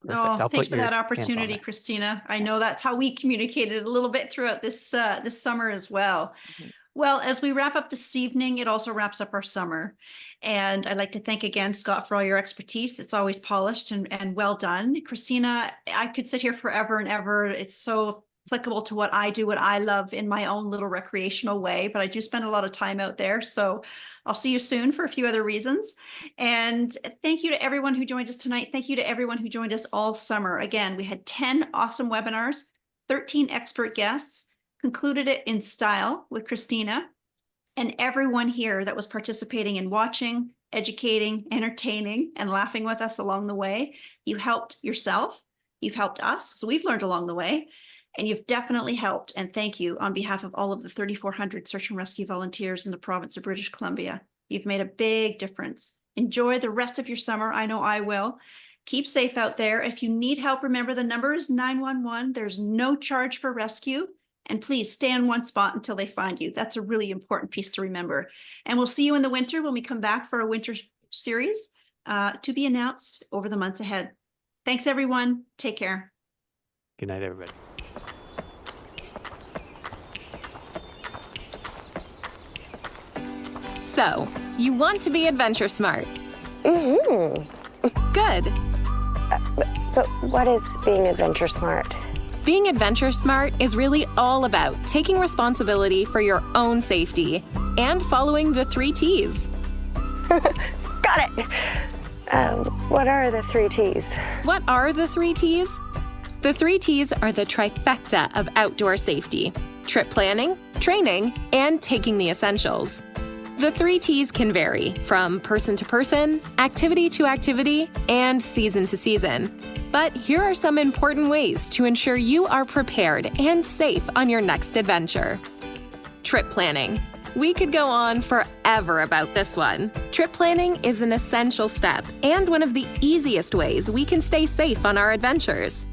Speaker 2: Perfect.
Speaker 3: Oh,
Speaker 2: I'll
Speaker 3: thanks
Speaker 2: put
Speaker 3: for
Speaker 2: your
Speaker 3: that
Speaker 2: info on
Speaker 3: opportunity,
Speaker 2: there.
Speaker 3: Christina. I know that's how we communicated a little bit throughout this summer as well.
Speaker 4: Mhm.
Speaker 3: Well, as we wrap up this evening, it also wraps up our summer. And I'd like to thank again, Scott, for all your expertise. It's always polished and well done. Christina, I could sit here forever and ever. It's so applicable to what I do, what I love in my own little recreational way, but I do spend a lot of time out there. So I'll see you soon for a few other reasons. And thank you to everyone who joined us tonight. Thank you to everyone who joined us all summer. Again, we had 10 awesome webinars, 13 expert guests, concluded it in style with Christina, and everyone here that was participating in watching, educating, entertaining, and laughing with us along the way. You helped yourself. You've helped us. So we've learned along the way. And you've definitely helped. And thank you on behalf of all of the 3,400 search and rescue volunteers in the province of British Columbia. You've made a big difference. Enjoy the rest of your summer. I know I will. Keep safe out there. If you need help, remember the number is 911. There's no charge for rescue. And please stay in one spot until they find you. That's a really important piece to remember. And we'll see you in the winter when we come back for a winter series to be announced over the months ahead. Thanks, everyone. Take care.
Speaker 2: Good night, everybody.
Speaker 5: So, you want to be AdventureSmart.
Speaker 6: Mm-hmm.
Speaker 5: Good.
Speaker 6: But what is being AdventureSmart?
Speaker 5: Being AdventureSmart is really all about taking responsibility for your own safety and following the 3 T's.
Speaker 6: Got it. What are the 3 T's?
Speaker 5: What are the 3 T's? The 3 T's are the trifecta of outdoor safety: trip planning, training, and taking the essentials. The 3 T's can vary from person to person, activity to activity, and season to season. But here are some important ways to ensure you are prepared and safe on your next adventure. Trip planning. We could go on forever about this one. Trip planning is an essential step and one of the easiest ways we can stay safe on our adventures.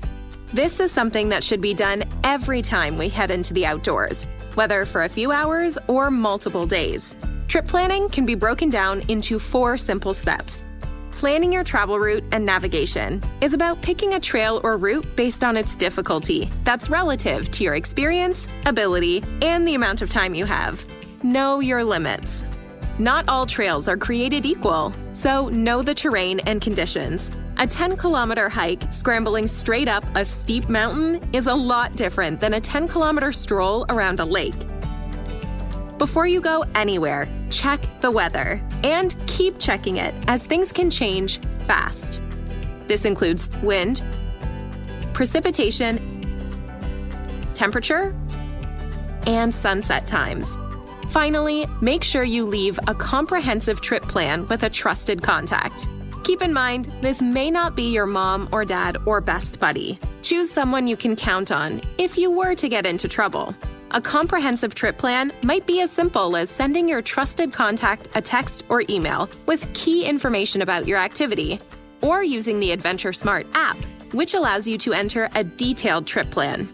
Speaker 5: This is something that should be done every time we head into the outdoors, whether for a few hours or multiple days. Trip planning can be broken down into 4 simple steps. Planning your travel route and navigation is about picking a trail or route based on its difficulty that's relative to your experience, ability, and the amount of time you have. Know your limits. Not all trails are created equal, so know the terrain and conditions. A 10-kilometer hike scrambling straight up a steep mountain is a lot different than a 10-kilometer stroll around a lake. Before you go anywhere, check the weather and keep checking it as things can change fast. This includes wind, precipitation, temperature, and sunset times. Finally, make sure you leave a comprehensive trip plan with a trusted contact. Keep in mind, this may not be your mom or dad or best buddy. Choose someone you can count on if you were to get into trouble. A comprehensive trip plan might be as simple as sending your trusted contact a text or email with key information about your activity, or using the AdventureSmart app, which allows you to enter a detailed trip plan.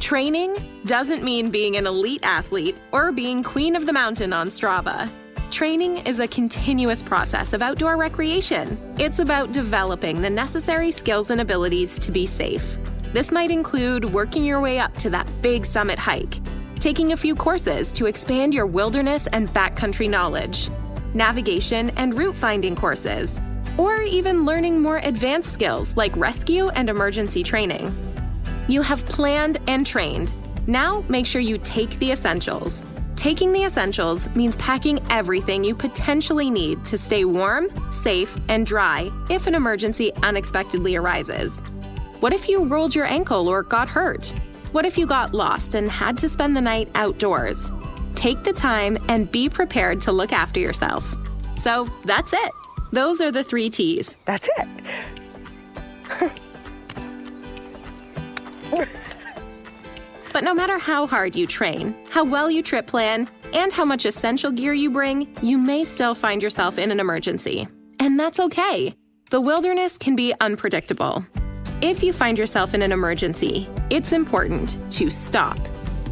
Speaker 5: Training doesn't mean being an elite athlete or being queen of the mountain on Strava. Training is a continuous process of outdoor recreation. It's about developing the necessary skills and abilities to be safe. This might include working your way up to that big summit hike, taking a few courses to expand your wilderness and backcountry knowledge, navigation and route finding courses, or even learning more advanced skills like rescue and emergency training. You have planned and trained. Now make sure you take the essentials. Taking the essentials means packing everything you potentially need to stay warm, safe, and dry if an emergency unexpectedly arises. What if you rolled your ankle or got hurt? What if you got lost and had to spend the night outdoors? Take the time and be prepared to look after yourself. So that's it. Those are the 3 T's.
Speaker 6: That's it.
Speaker 5: But no matter how hard you train, how well you trip plan, and how much essential gear you bring, you may still find yourself in an emergency. And that's okay. The wilderness can be unpredictable. If you find yourself in an emergency, it's important to stop,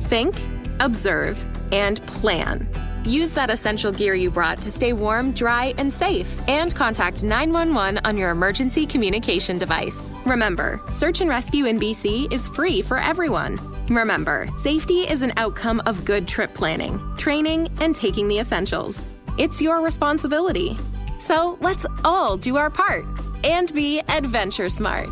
Speaker 5: think, observe, and plan. Use that essential gear you brought to stay warm, dry, and safe, and contact 911 on your emergency communication device. Remember, search and rescue in BC is free for everyone. Remember, safety is an outcome of good trip planning, training, and taking the essentials. It's your responsibility. So let's all do our part and be adventure smart.